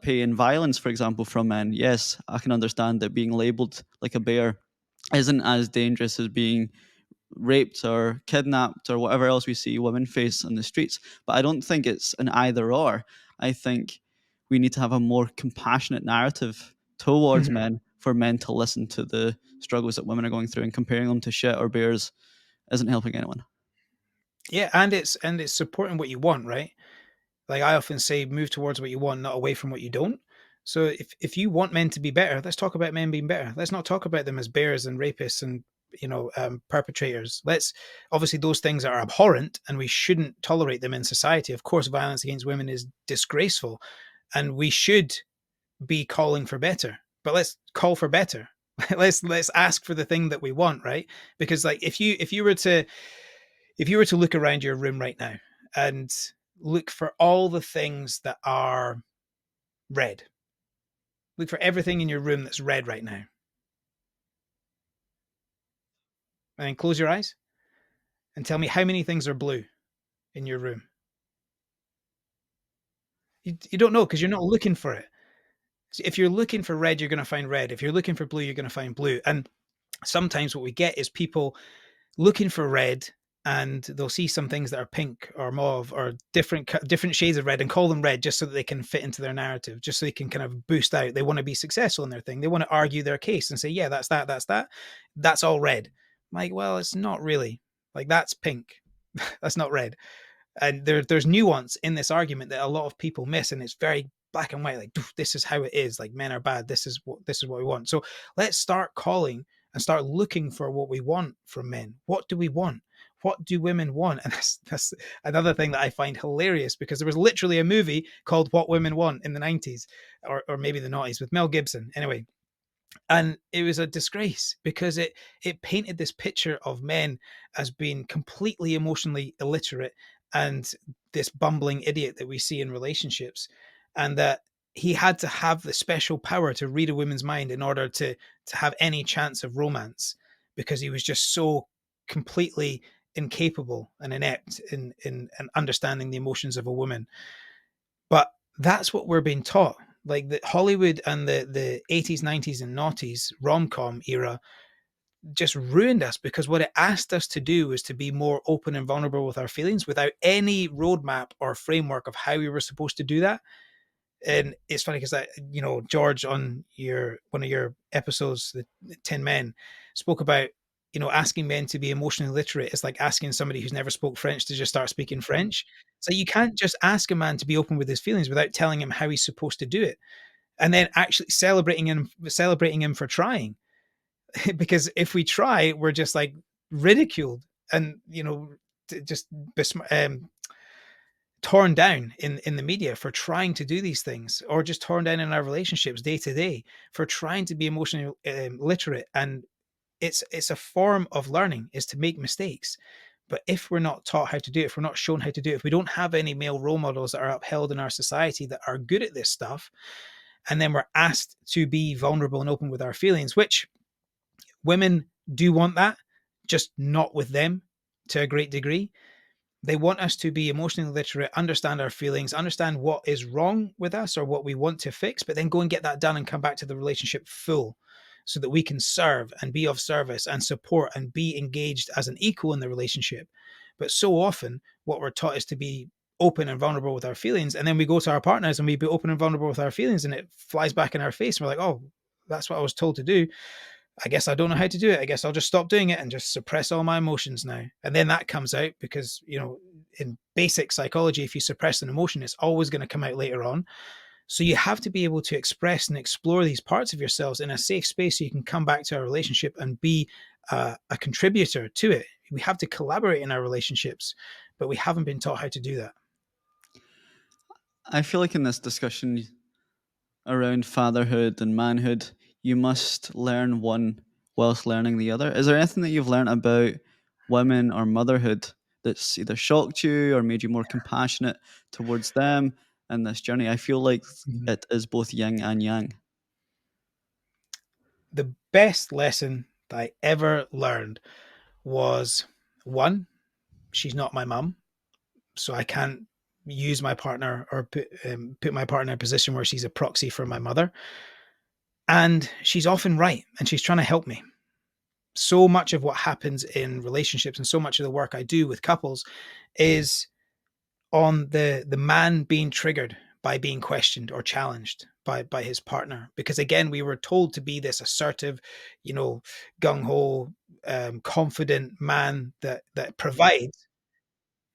pay in violence, for example, from men. Yes, I can understand that being labeled like a bear isn't as dangerous as being raped or kidnapped or whatever else we see women face on the streets. But I don't think it's an either or. I think we need to have a more compassionate narrative towards Mhm. men for men to listen to the struggles that women are going through, and comparing them to shit or bears isn't helping anyone. Yeah, and it's supporting what you want, right? Like I often say, move towards what you want, not away from what you don't. So if you want men to be better, let's talk about men being better. Let's not talk about them as bears and rapists and perpetrators. Let's obviously those things are abhorrent and we shouldn't tolerate them in society. Of course, violence against women is disgraceful, and we should be calling for better. But let's call for better. Let's ask for the thing that we want, right? Because like if you were to look around your room right now and look for all the things that are red, look for everything in your room that's red right now, and then close your eyes and tell me how many things are blue in your room. You don't know because you're not looking for it. If you're looking for red, you're going to find red. If you're looking for blue, you're going to find blue. And sometimes what we get is people looking for red, and they'll see some things that are pink or mauve or different shades of red and call them red just so that they can fit into their narrative, just so they can kind of boost out. They want to be successful in their thing. They want to argue their case and say, yeah, that's all red. I'm like, well, it's not really. Like that's pink. That's not red. And there's nuance in this argument that a lot of people miss, and it's very black and white. Like this is how it is. Like men are bad. This is what we want. So let's start calling and start looking for what we want from men. What do we want? What do women want? And that's another thing that I find hilarious, because there was literally a movie called What Women Want in the 90s, or maybe the 90s, with Mel Gibson. Anyway, and it was a disgrace because it painted this picture of men as being completely emotionally illiterate and this bumbling idiot that we see in relationships, and that he had to have the special power to read a woman's mind in order to have any chance of romance, because he was just so completely incapable and inept in understanding the emotions of a woman. But that's what we're being taught. Like the Hollywood and the 80s, 90s, and noughties rom-com era just ruined us, because what it asked us to do was to be more open and vulnerable with our feelings without any roadmap or framework of how we were supposed to do that. And it's funny because George, on your one of your episodes, the 10 Men, spoke about asking men to be emotionally literate is like asking somebody who's never spoke French to just start speaking French. So you can't just ask a man to be open with his feelings without telling him how he's supposed to do it, and then actually celebrating him for trying. Because if we try, we're just like ridiculed and just torn down in the media for trying to do these things, or just torn down in our relationships day to day for trying to be emotionally literate. And it's a form of learning, is to make mistakes. But if we're not taught how to do it, if we're not shown how to do it, if we don't have any male role models that are upheld in our society that are good at this stuff, and then we're asked to be vulnerable and open with our feelings, which women do want that, just not with them to a great degree. They want us to be emotionally literate, understand our feelings, understand what is wrong with us or what we want to fix, but then go and get that done and come back to the relationship full, so that we can serve and be of service and support and be engaged as an equal in the relationship. But so often, what we're taught is to be open and vulnerable with our feelings. And then we go to our partners and we be open and vulnerable with our feelings, and it flies back in our face. And we're like, oh, that's what I was told to do. I guess I don't know how to do it. I guess I'll just stop doing it and just suppress all my emotions now. And then that comes out because, in basic psychology, if you suppress an emotion, it's always going to come out later on. So you have to be able to express and explore these parts of yourselves in a safe space so you can come back to our relationship and be a contributor to it. We have to collaborate in our relationships, but we haven't been taught how to do that. I feel like in this discussion around fatherhood and manhood, you must learn one whilst learning the other. Is there anything that you've learned about women or motherhood that's either shocked you or made you more compassionate towards them in this journey? I feel like Mhm. it is both yin and yang. The best lesson that I ever learned was, one, she's not my mum, so I can't use my partner or put my partner in a position where she's a proxy for my mother. And she's often right, and she's trying to help me. So much of what happens in relationships and so much of the work I do with couples is on the man being triggered by being questioned or challenged by his partner, because again we were told to be this assertive, you know, gung-ho, confident man that provides.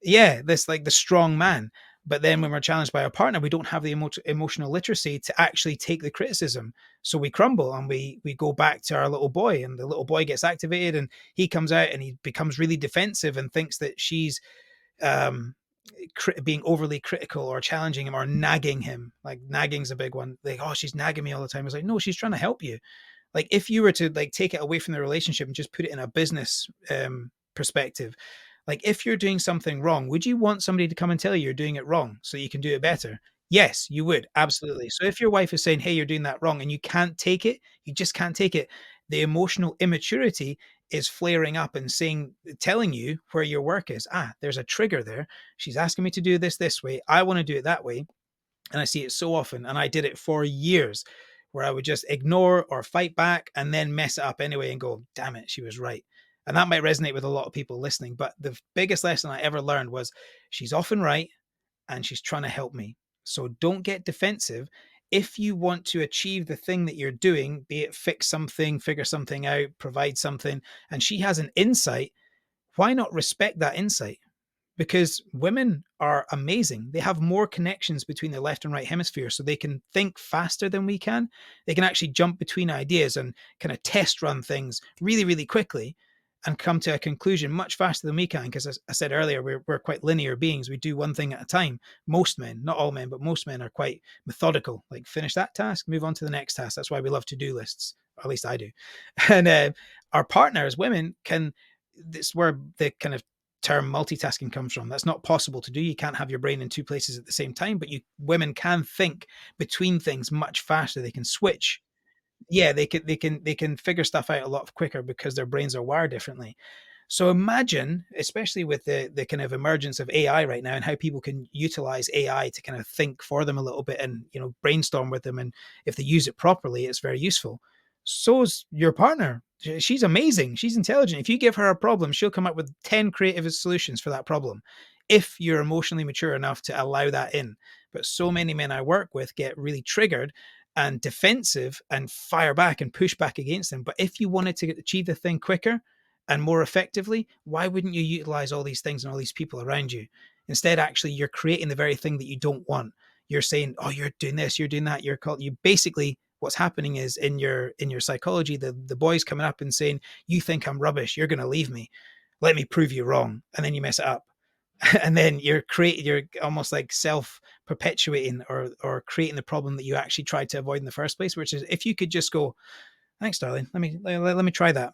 Yeah, this, like, the strong man. But then when we're challenged by our partner, we don't have the emotional literacy to actually take the criticism. So we crumble and we go back to our little boy, and the little boy gets activated, and he comes out and he becomes really defensive and thinks that she's um being overly critical or challenging him or nagging him. Like, nagging's a big one. Like, oh, she's nagging me all the time. It's like, no, she's trying to help you. Like, if you were to, like, take it away from the relationship and just put it in a business perspective, like, if you're doing something wrong, would you want somebody to come and tell you you're doing it wrong so you can do it better? Yes, you would, absolutely. So if your wife is saying, hey, you're doing that wrong, and you can't take it, you just can't take it, the emotional immaturity is flaring up and saying, telling you where your work is. Ah, there's a trigger there. She's asking me to do this way, I want to do it that way. And I see it so often, and I did it for years, where I would just ignore or fight back and then mess it up anyway and go, damn it, she was right. And that might resonate with a lot of people listening. But the biggest lesson I ever learned was, she's often right and she's trying to help me. So don't get defensive. If you want to achieve the thing that you're doing, be it fix something, figure something out, provide something, and she has an insight, why not respect that insight? Because women are amazing. They have more connections between the left and right hemisphere, so they can think faster than we can. They can actually jump between ideas and kind of test run things really, really quickly and come to a conclusion much faster than we can. Because, as I said earlier, we're quite linear beings. We do one thing at a time. Most men, not all men, but most men are quite methodical. Like, finish that task, move on to the next task. That's why we love to-do lists, or at least I do. And our partners, women, can. This where the kind of term multitasking comes from. That's not possible to do. You can't have your brain in two places at the same time, but you women can think between things much faster. They can switch. Yeah, they can figure stuff out a lot quicker because their brains are wired differently. So imagine, especially with the kind of emergence of AI right now, and how people can utilize AI to kind of think for them a little bit and, you know, brainstorm with them, and if they use it properly, it's very useful. So's your partner. She's amazing. She's intelligent. If you give her a problem, she'll come up with 10 creative solutions for that problem, if you're emotionally mature enough to allow that in. But so many men I work with get really triggered and defensive and fire back and push back against them. But if you wanted to achieve the thing quicker and more effectively, why wouldn't you utilize all these things and all these people around you? Instead, actually, you're creating the very thing that you don't want. You're saying, "Oh, you're doing this, you're doing that." You're called. You basically, what's happening is, in your psychology, the boy's coming up and saying, "You think I'm rubbish? You're going to leave me. Let me prove you wrong," and then you mess it up. And then you're almost like self perpetuating, or creating the problem that you actually tried to avoid in the first place, which is, if you could just go, thanks darling, let me try that,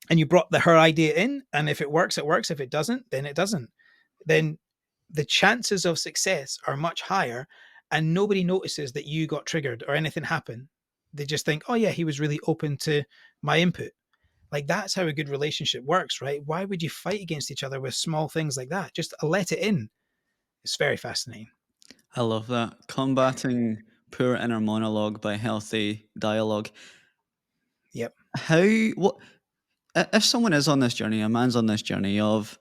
and you brought her idea in, and if it works, it works. If it doesn't, then it doesn't. Then the chances of success are much higher, and nobody notices that you got triggered or anything happened. They just think, oh yeah, he was really open to my input. Like, that's how a good relationship works, right? Why would you fight against each other with small things like that? Just let it in. It's very fascinating. I love that. Combating poor inner monologue by healthy dialogue. Yep. How, what, if someone is on this journey, a man's on this journey of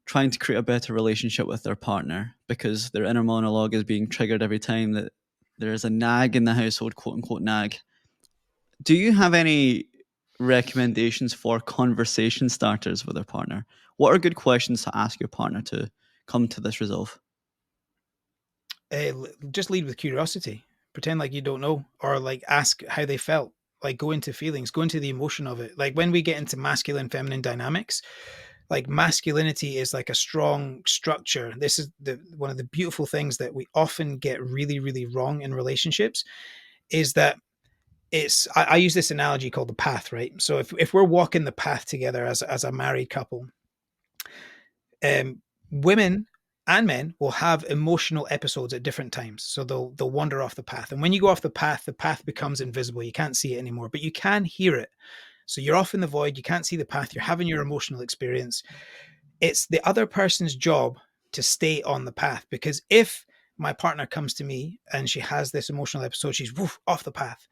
trying to create a better relationship with their partner because their inner monologue is being triggered every time that there is a nag in the household, quote unquote nag. Do you have any recommendations for conversation starters with their partner? What are good questions to ask your partner to come to this resolve? Just lead with curiosity. Pretend like you don't know, or like ask how they felt. Like, go into feelings, go into the emotion of it. Like, when we get into masculine feminine dynamics, like, masculinity is like a strong structure. This is the one of the beautiful things that we often get really, really wrong in relationships, is that I use this analogy called the path, right? So if we're walking the path together as a married couple, women and men will have emotional episodes at different times. So they'll wander off the path. And when you go off the path becomes invisible. You can't see it anymore, but you can hear it. So you're off in the void, you can't see the path, you're having your emotional experience. It's the other person's job to stay on the path, because if my partner comes to me and she has this emotional episode, she's woof, off the path,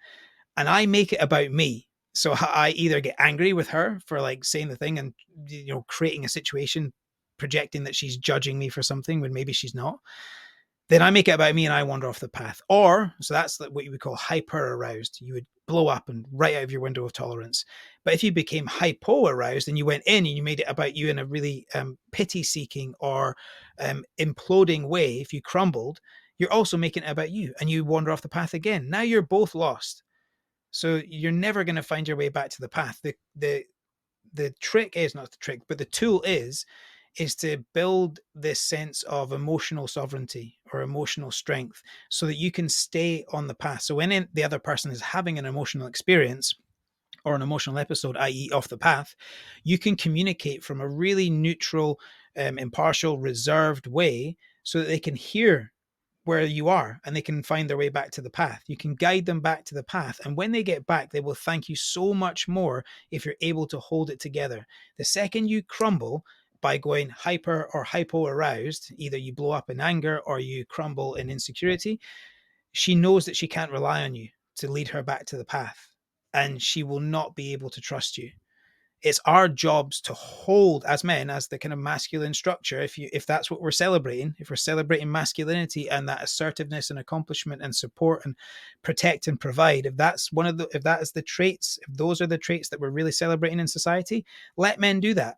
and I make it about me. So I either get angry with her for like saying the thing and creating a situation, projecting that she's judging me for something when maybe she's not, then I make it about me and I wander off the path. Or, so that's what you would call hyper aroused. You would blow up and right out of your window of tolerance. But if you became hypo aroused and you went in and you made it about you in a really pity seeking or imploding way, if you crumbled, you're also making it about you and you wander off the path again. Now you're both lost. So you're never going to find your way back to the path. The trick is not the trick, but the tool is to build this sense of emotional sovereignty or emotional strength so that you can stay on the path. So when the other person is having an emotional experience or an emotional episode, i.e., off the path, you can communicate from a really neutral, impartial, reserved way so that they can hear where you are and they can find their way back to the path. You can guide them back to the path. And when they get back, they will thank you so much more if you're able to hold it together. The second you crumble by going hyper or hypo aroused, either you blow up in anger or you crumble in insecurity, she knows that she can't rely on you to lead her back to the path. And she will not be able to trust you. It's our jobs to hold as men, as the kind of masculine structure. If that's what we're celebrating, if we're celebrating masculinity and that assertiveness and accomplishment and support and protect and provide, if that is the traits, if those are the traits that we're really celebrating in society, let men do that.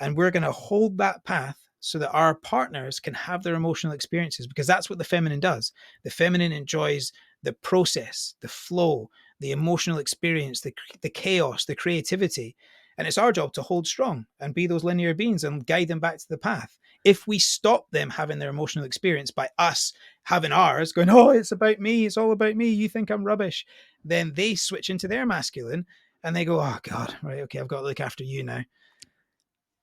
And we're going to hold that path so that our partners can have their emotional experiences, because that's what the feminine does. The feminine enjoys the process, the flow, the emotional experience, the chaos, the creativity. And it's our job to hold strong and be those linear beings and guide them back to the path. If we stop them having their emotional experience by us having ours, going, oh, it's about me, it's all about me, you think I'm rubbish, then they switch into their masculine and they go, oh, God, right, okay, I've got to look after you now.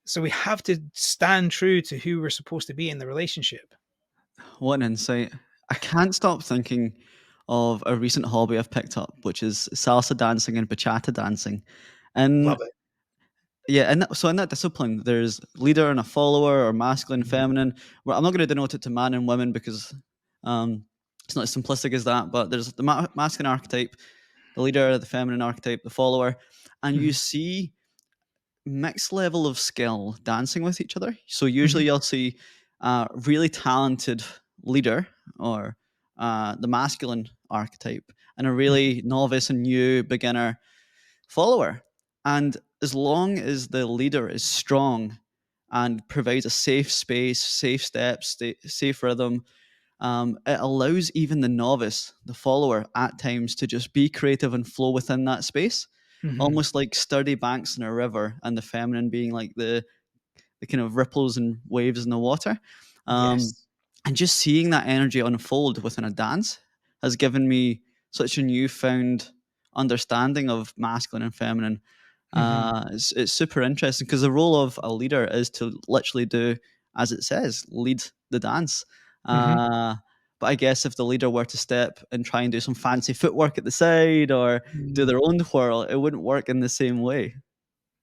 So we have to stand true to who we're supposed to be in the relationship. What an insight. I can't stop thinking of a recent hobby I've picked up, which is salsa dancing and bachata dancing. And Love it. yeah, and so in that discipline, there's leader and a follower, or masculine, Mhm. feminine. Well, I'm not going to denote it to man and women because um, it's not as simplistic as that. But there's the masculine archetype, the leader, the feminine archetype, the follower, and you Mhm. see mixed level of skill dancing with each other. So Mhm. usually you'll see a really talented leader, or the masculine archetype, and a Mhm. really novice and new beginner follower. And as long as the leader is strong and provides a safe space, safe steps, safe rhythm, it allows even the novice, the follower, at times to just be creative and flow within that space, Mhm. almost like sturdy banks in a river, and the feminine being like the kind of ripples and waves in the water. Um, Yes. and just seeing that energy unfold within a dance has given me such a newfound understanding of masculine and feminine. Mhm. It's super interesting because the role of a leader is to literally do as it says, lead the dance. Mhm. Uh, but I guess if the leader were to step and try and do some fancy footwork at the side or do Mm. their own twirl, it wouldn't work in the same way.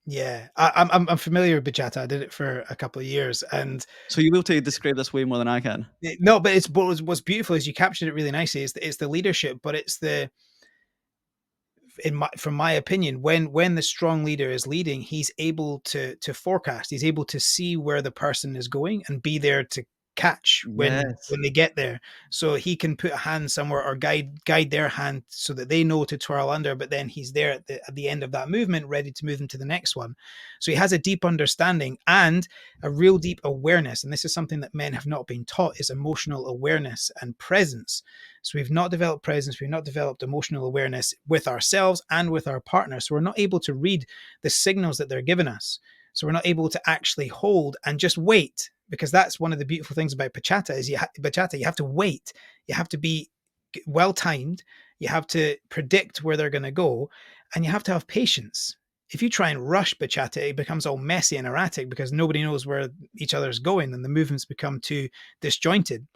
Yeah, I'm familiar with bachata. I did it for a couple of years, and So you will to describe this way more than I can. no, but it's what's beautiful is you captured it really nicely. It's the leadership, but it's the from my opinion, when the strong leader is leading, he's able to forecast. He's able to see where the person is going and be there to catch Yes. when they get there. So he can put a hand somewhere or guide their hand so that they know to twirl under. But then he's there at the end of that movement, ready to move them to the next one. So he has a deep understanding and a real deep awareness. And this is something that men have not been taught: is emotional awareness and presence. So we've not developed presence, we've not developed emotional awareness with ourselves and with our partner. So we're not able to read the signals that they're giving us. So we're not able to actually hold and just wait, because that's one of the beautiful things about bachata is you have to wait. You have to be well timed. You have to predict where they're going to go, and you have to have patience. If you try and rush bachata, it becomes all messy and erratic because nobody knows where each other's going, and the movements become too disjointed.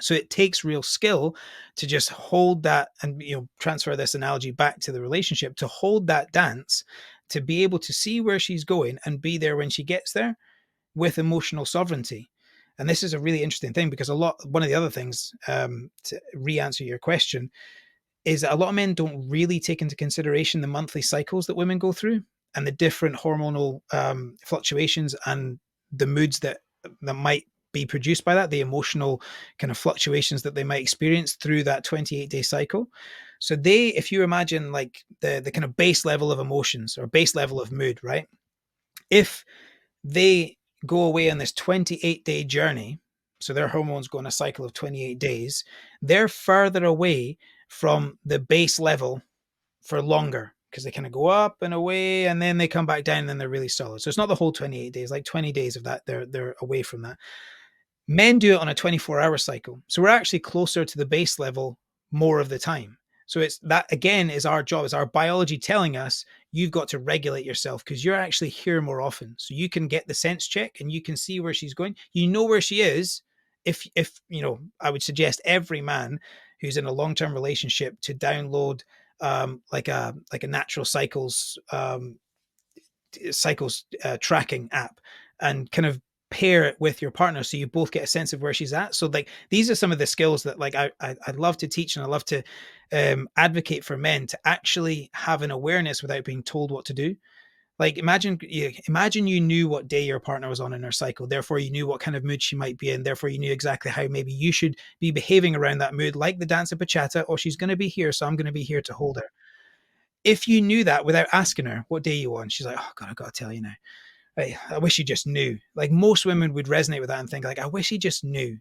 So it takes real skill to just hold that, and transfer this analogy back to the relationship, to hold that dance, to be able to see where she's going and be there when she gets there with emotional sovereignty. And this is a really interesting thing because one of the other things, to re-answer your question, is that a lot of men don't really take into consideration the monthly cycles that women go through and the different hormonal fluctuations and the moods that might be produced by that, the emotional kind of fluctuations that they might experience through that 28-day cycle. So if you imagine like the kind of base level of emotions or base level of mood, right? If they go away on this 28-day journey, so their hormones go on a cycle of 28 days, they're further away from the base level for longer because they kind of go up and away and then they come back down and then they're really solid. So it's not the whole 28 days, like 20 days of that, they're away from that. Men do it on a 24-hour cycle. So we're actually closer to the base level more of the time. So it's that again is our job, is our biology telling us you've got to regulate yourself because you're actually here more often. So you can get the sense check and you can see where she's going. You know where she is. If I would suggest every man who's in a long-term relationship to download like a natural cycles tracking app and kind of pair it with your partner so you both get a sense of where she's at. So like these are some of the skills that like I'd love to teach, and I love to advocate for men to actually have an awareness without being told what to do. Like imagine you knew what day your partner was on in her cycle, therefore you knew what kind of mood she might be in, therefore you knew exactly how maybe you should be behaving around that mood, like the dance of bachata, or she's going to be here so I'm going to be here to hold her. If you knew that without asking her what day you on, she's like, oh god, I gotta tell you now, I wish he just knew. Like most women would resonate with that and think like, I wish he just knew.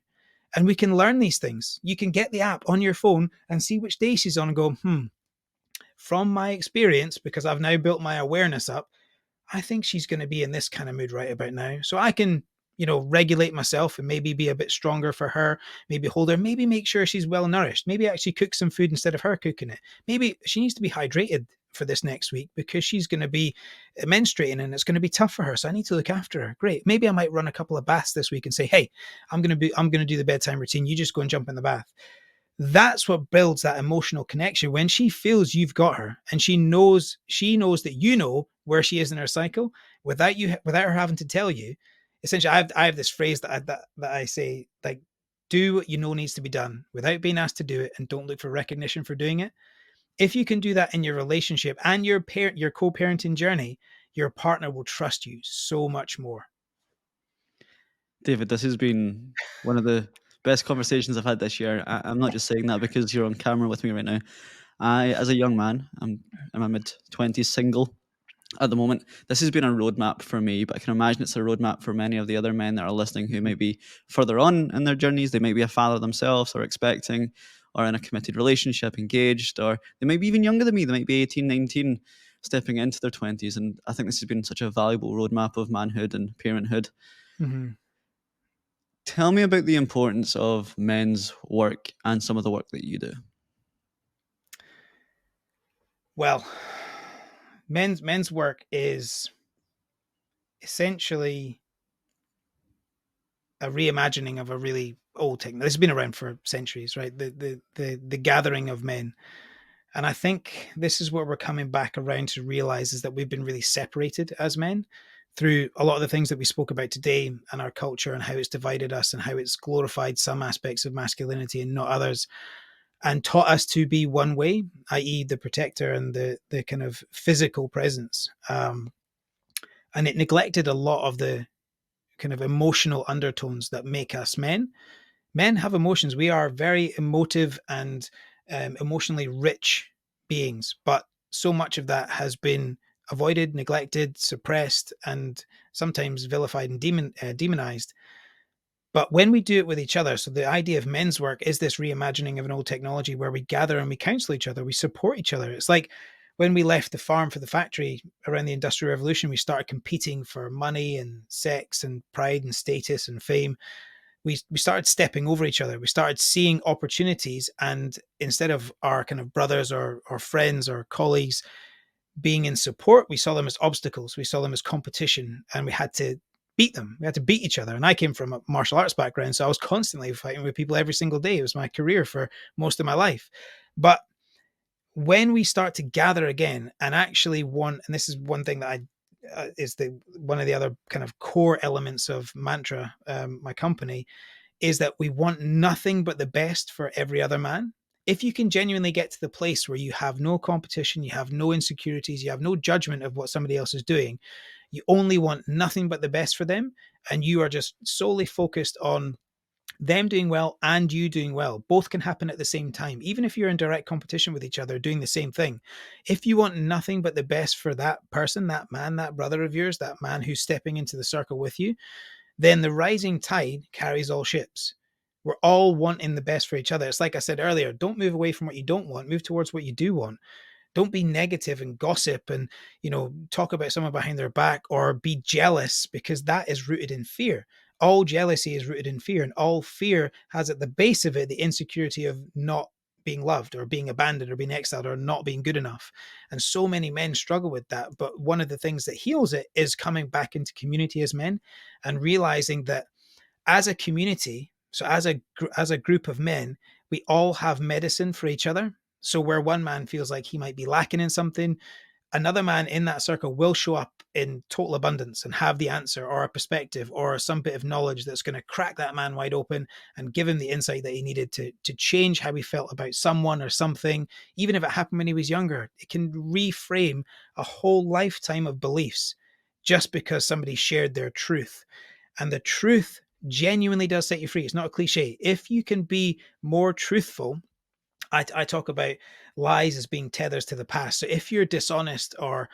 And we can learn these things. You can get the app on your phone and see which day she's on and go, from my experience, because I've now built my awareness up, I think she's going to be in this kind of mood right about now. So I can, regulate myself and maybe be a bit stronger for her, maybe hold her, maybe make sure she's well nourished, maybe actually cook some food instead of her cooking it. Maybe she needs to be hydrated for this next week because she's going to be menstruating and it's going to be tough for her. So I need to look after her. Great. Maybe I might run a couple of baths this week and say, hey, I'm going to do the bedtime routine. You just go and jump in the bath. That's what builds that emotional connection when she feels you've got her and she knows that you know where she is in her cycle without her having to tell you. Essentially, I have this phrase that I say, like, do what you know needs to be done without being asked to do it, and don't look for recognition for doing it. If you can do that in your relationship and your co-parenting journey, your partner will trust you so much more. David, this has been one of the best conversations I've had this year. I'm not just saying that because you're on camera with me right now. As a young man, I'm in my mid 20s, single at the moment. This has been a roadmap for me, but I can imagine it's a roadmap for many of the other men that are listening who may be further on in their journeys. They may be a father themselves or expecting or in a committed relationship, engaged, or they may be even younger than me. They might be 18, 19, stepping into their 20s. And I think this has been such a valuable roadmap of manhood and parenthood. Mm-hmm. Tell me about the importance of men's work and some of the work that you do. Well, men's work is essentially a reimagining of a really old technique. This has been around for centuries, right? The gathering of men. And I think this is what we're coming back around to realize, is that we've been really separated as men through a lot of the things that we spoke about today and our culture and how it's divided us and how it's glorified some aspects of masculinity and not others, and taught us to be one way, i.e. the protector and the kind of physical presence. And it neglected a lot of the kind of emotional undertones that make us men. Men have emotions. We are very emotive and emotionally rich beings, but so much of that has been avoided, neglected, suppressed, and sometimes vilified and demonized. But when we do it with each other, so the idea of men's work is this reimagining of an old technology where we gather and we counsel each other, we support each other. It's like when we left the farm for the factory around the Industrial Revolution, we started competing for money and sex and pride and status and fame. We started stepping over each other. We started seeing opportunities, and instead of our kind of brothers or friends or colleagues being in support, we saw them as obstacles. We saw them as competition, and we had to beat them. We had to beat each other. And I came from a martial arts background, so I was constantly fighting with people every single day. It was my career for most of my life. But when we start to gather again and actually want, and this is one thing that I is the one of the other kind of core elements of Mantra, my company, is that we want nothing but the best for every other man. If you can genuinely get to the place where you have no competition, you have no insecurities, you have no judgment of what somebody else is doing, you only want nothing but the best for them, and you are just solely focused on them doing well and you doing well. Both can happen at the same time, even if you're in direct competition with each other doing the same thing. If you want nothing but the best for that person, that man, that brother of yours, that man who's stepping into the circle with you, then the rising tide carries all ships. We're all wanting the best for each other. It's like I said earlier, don't move away from what you don't want, move towards what you do want. Don't be negative and gossip and, talk about someone behind their back or be jealous, because that is rooted in fear. All jealousy is rooted in fear, and all fear has at the base of it the insecurity of not being loved or being abandoned or being exiled or not being good enough. And so many men struggle with that. But one of the things that heals it is coming back into community as men and realizing that as a community, so as a group of men, we all have medicine for each other. So where one man feels like he might be lacking in something, another man in that circle will show up in total abundance and have the answer or a perspective or some bit of knowledge that's going to crack that man wide open and give him the insight that he needed to change how he felt about someone or something. Even if it happened when he was younger, it can reframe a whole lifetime of beliefs just because somebody shared their truth. And the truth genuinely does set you free. It's not a cliche. If you can be more truthful, I talk about lies as being tethers to the past. So if you're dishonest or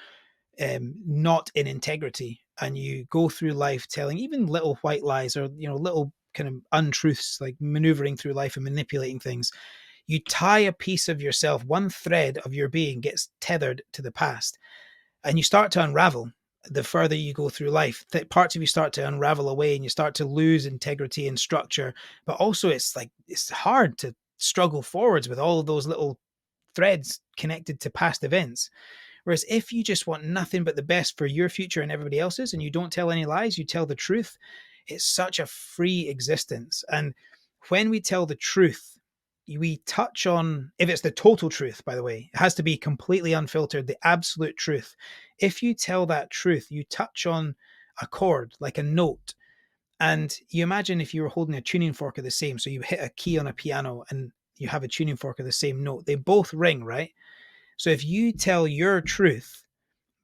not in integrity, and you go through life telling even little white lies or little kind of untruths, like maneuvering through life and manipulating things, you tie a piece of yourself, one thread of your being gets tethered to the past, and you start to unravel. The further you go through life, that parts of you start to unravel away and you start to lose integrity and structure. But also it's hard to struggle forwards with all of those little threads connected to past events. Whereas if you just want nothing but the best for your future and everybody else's, and you don't tell any lies, you tell the truth, it's such a free existence. And when we tell the truth, we touch on, if it's the total truth, by the way, it has to be completely unfiltered, the absolute truth. If you tell that truth, you touch on a chord, like a note. And you imagine if you were holding a tuning fork of the same, so you hit a key on a piano and you have a tuning fork of the same note, they both ring, right? So if you tell your truth,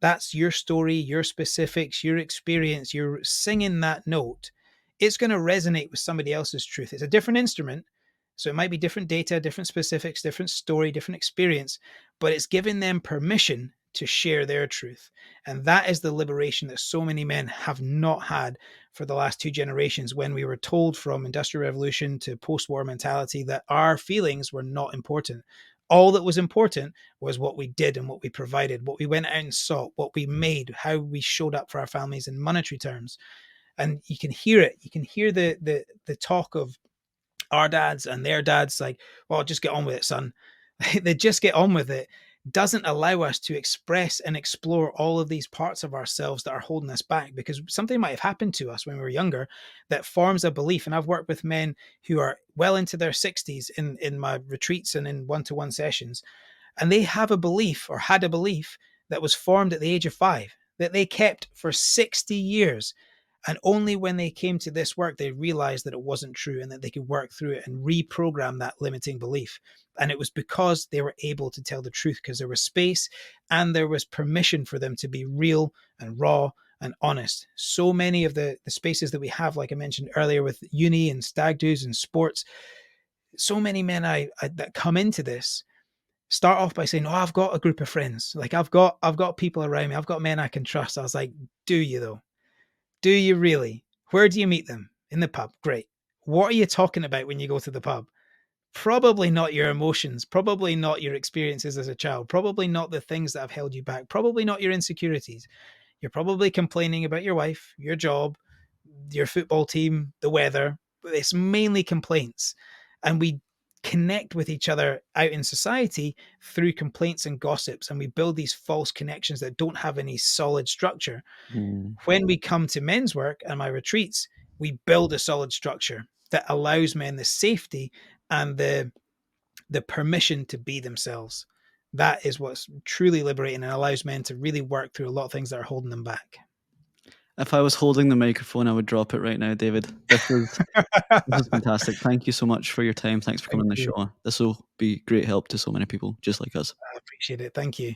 that's your story, your specifics, your experience, you're singing that note, it's going to resonate with somebody else's truth. It's a different instrument. So it might be different data, different specifics, different story, different experience, but it's giving them permission to share their truth. And that is the liberation that so many men have not had for the last two generations, when we were told from Industrial Revolution to post-war mentality that our feelings were not important. All that was important was what we did and what we provided, what we went out and sought, what we made, how we showed up for our families in monetary terms. And you can hear it. You can hear the talk of our dads and their dads, like, well, just get on with it, son. They just get on with it. Doesn't allow us to express and explore all of these parts of ourselves that are holding us back, because something might have happened to us when we were younger that forms a belief. And I've worked with men who are well into their 60s in my retreats and in one-to-one sessions, and they have a belief, or had a belief, that was formed at the age of 5 that they kept for 60 years. And only when they came to this work, they realized that it wasn't true and that they could work through it and reprogram that limiting belief. And it was because they were able to tell the truth, because there was space and there was permission for them to be real and raw and honest. So many of the spaces that we have, like I mentioned earlier, with uni and stag do's and sports, so many men that come into this start off by saying, "Oh, I've got a group of friends. Like I've got people around me. I've got men I can trust." I was like, "Do you though? Do you really? Where do you meet them? In the pub. Great. What are you talking about when you go to the pub? Probably not your emotions, probably not your experiences as a child, probably not the things that have held you back, probably not your insecurities. You're probably complaining about your wife, your job, your football team, the weather. It's mainly complaints. And we connect with each other out in society through complaints and gossips. And we build these false connections that don't have any solid structure. Mm. When we come to men's work and my retreats, we build a solid structure that allows men the safety and the permission to be themselves. that is what's truly liberating and allows men to really work through a lot of things that are holding them back. If I was holding the microphone, I would drop it right now, David. This is fantastic. Thank you so much for your time. Thanks for coming Thank on the you. show. This will be great help to so many people just like us. I appreciate it. Thank you.